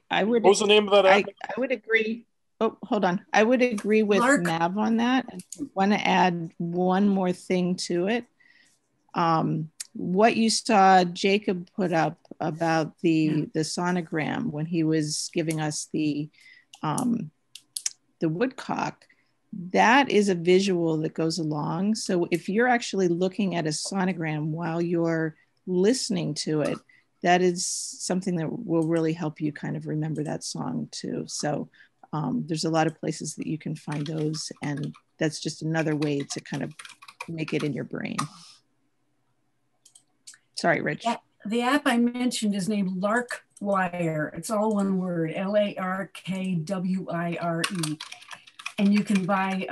I would, what was the name of that app? I would agree. Oh, hold on. I would agree with Mav on that. I want to add one more thing to it. What you saw Jacob put up about the sonogram when he was giving us the woodcock, that is a visual that goes along. So if you're actually looking at a sonogram while you're listening to it, that is something that will really help you kind of remember that song too. So there's a lot of places that you can find those, and that's just another way to kind of make it in your brain. Sorry, Rich. The app I mentioned is named Larkwire. It's all one word, Larkwire. And you can buy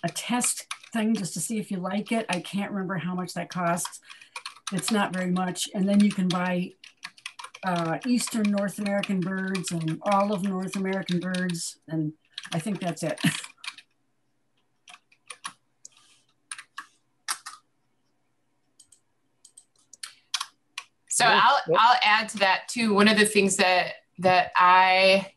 a test thing just to see if you like it. I can't remember how much that costs. It's not very much. And then you can buy Eastern North American birds and all of North American birds. And I think that's it. So I'll add to that too. One of the things that I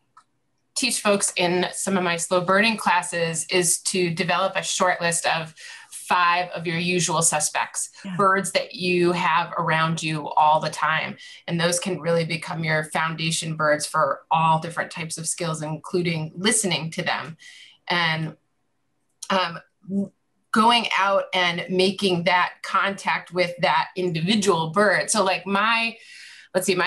teach folks in some of my slow birding classes is to develop a short list of 5 of your usual suspects, birds that you have around you all the time. And those can really become your foundation birds for all different types of skills, including listening to them. And going out and making that contact with that individual bird. So like my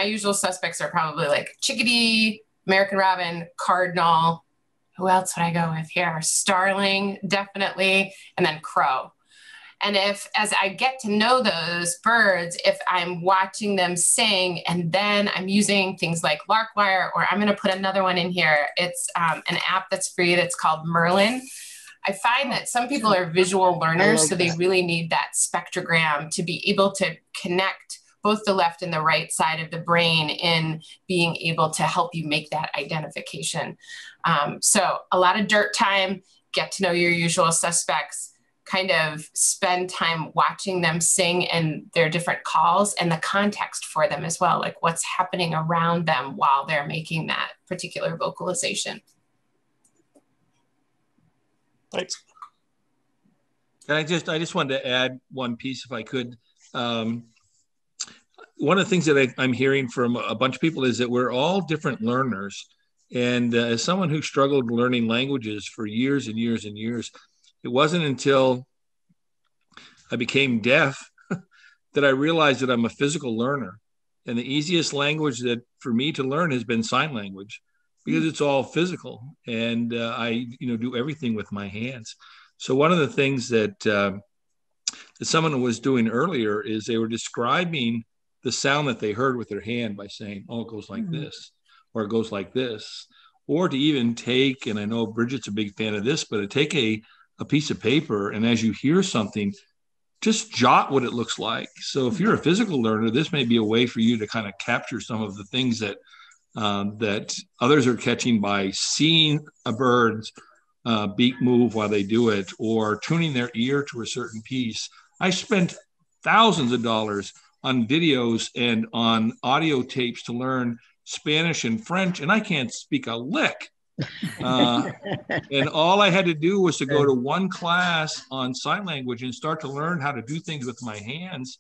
usual suspects are probably like chickadee, American robin, cardinal. Who else would I go with here? Starling, definitely, and then crow. And as I get to know those birds, if I'm watching them sing and then I'm using things like Larkwire, or I'm going to put another one in here. It's an app that's free that's called Merlin. I find that some people are visual learners, so they really need that spectrogram to be able to connect both the left and the right side of the brain in being able to help you make that identification. So a lot of dirt time, get to know your usual suspects, kind of spend time watching them sing and their different calls and the context for them as well, like what's happening around them while they're making that particular vocalization. Thanks. And I just wanted to add one piece if I could. One of the things that I'm hearing from a bunch of people is that we're all different learners. And as someone who struggled learning languages for years and years and years, it wasn't until I became deaf that I realized that I'm a physical learner. And the easiest language that for me to learn has been sign language, because it's all physical, and I do everything with my hands. So one of the things that someone was doing earlier is they were describing the sound that they heard with their hand by saying, oh, it goes like this, or it goes like this, or to even take, and I know Bridget's a big fan of this, but to take a piece of paper, and as you hear something, just jot what it looks like. So if you're a physical learner, this may be a way for you to kind of capture some of the things that that others are catching by seeing a bird's beak move while they do it, or tuning their ear to a certain piece. I spent thousands of dollars on videos and on audio tapes to learn Spanish and French, and I can't speak a lick. And all I had to do was to go to one class on sign language and start to learn how to do things with my hands.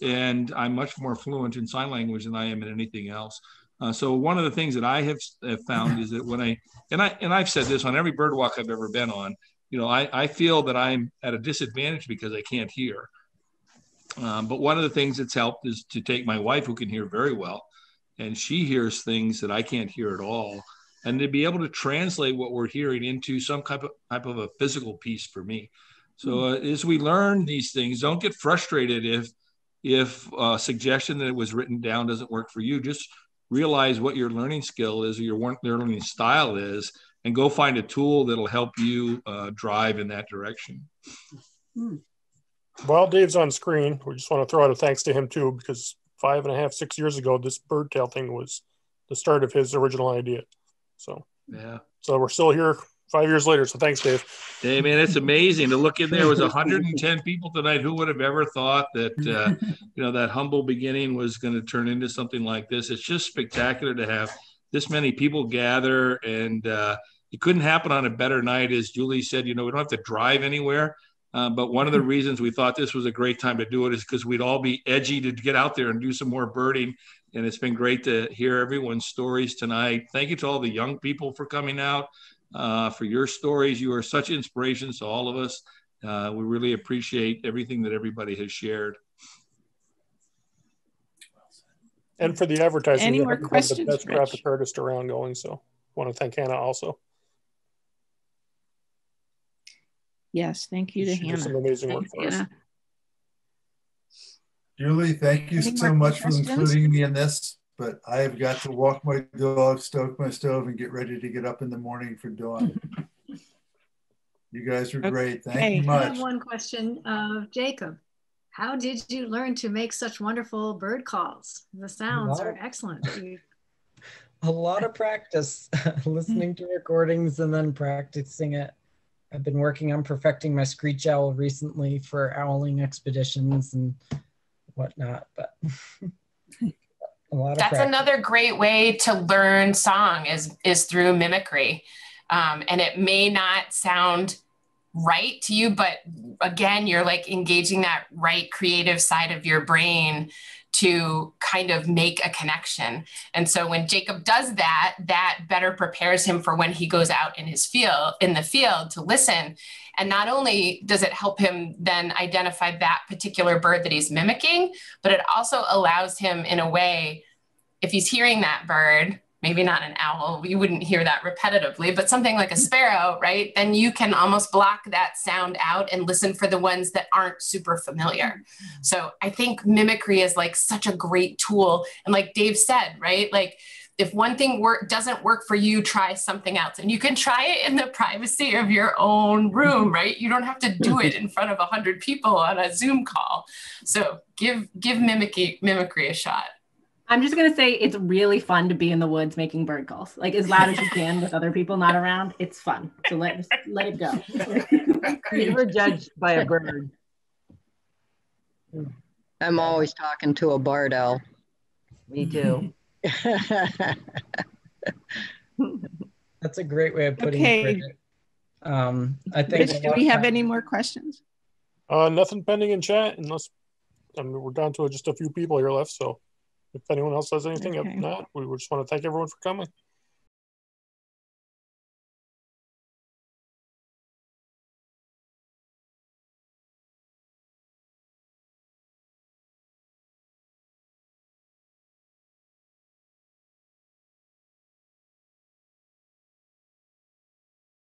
And I'm much more fluent in sign language than I am in anything else. So one of the things that I have found is that when I've said this on every bird walk I've ever been on, I feel that I'm at a disadvantage because I can't hear. But one of the things that's helped is to take my wife, who can hear very well, and she hears things that I can't hear at all, and to be able to translate what we're hearing into some type of a physical piece for me. So as we learn these things, don't get frustrated if a suggestion that was written down doesn't work for you. Just realize what your learning skill is or your learning style is, and go find a tool that'll help you drive in that direction. While Dave's on screen, we just want to throw out a thanks to him too, because 5.5, 6 years ago, this bird tail thing was the start of his original idea. So yeah, so we're still here 5 years later. So thanks, Dave. Hey man, it's amazing to look in there. It was 110 people tonight. Who would have ever thought that that humble beginning was going to turn into something like this? It's just spectacular to have this many people gather, and it couldn't happen on a better night. As Julie said, we don't have to drive anywhere. But one of the reasons we thought this was a great time to do it is because we'd all be edgy to get out there and do some more birding. And it's been great to hear everyone's stories tonight. Thank you to all the young people for coming out, for your stories. You are such inspirations to all of us. We really appreciate everything that everybody has shared. And for the advertising, any more questions? The best graphic artist around going. So I want to thank Hannah also. Yes, thank you to Hannah. Some amazing work for us. Julie, thank you so much for including me in this, but I've got to walk my dog, stoke my stove, and get ready to get up in the morning for dawn. You guys are great. Thank you much. I have one question of Jacob. How did you learn to make such wonderful bird calls? The sounds are excellent. A lot of practice, listening to recordings and then practicing it. I've been working on perfecting my screech owl recently for owling expeditions and whatnot, but a lot of That's practice. Another great way to learn song is through mimicry. And it may not sound right to you, but again, you're like engaging that right creative side of your brain to kind of make a connection. And so when Jacob does that, that better prepares him for when he goes out in the field to listen. And not only does it help him then identify that particular bird that he's mimicking, but it also allows him in a way, if he's hearing that bird, maybe not an owl, you wouldn't hear that repetitively, but something like a sparrow, right? Then you can almost block that sound out and listen for the ones that aren't super familiar. So I think mimicry is like such a great tool. And like Dave said, right? Like if one thing doesn't work for you, try something else. And you can try it in the privacy of your own room, right? You don't have to do it in front of 100 people on a Zoom call. So give mimicry a shot. I'm just going to say it's really fun to be in the woods making bird calls, like as loud as you can with other people not around. It's fun. So let it go. You were judged by a bird. I'm always talking to a barred owl. Me too. That's a great way of putting it, Bridget. I think. Rich, do we have any more questions? Nothing pending in chat, unless we're down to just a few people here left. So if anyone else has anything, if not, we just want to thank everyone for coming.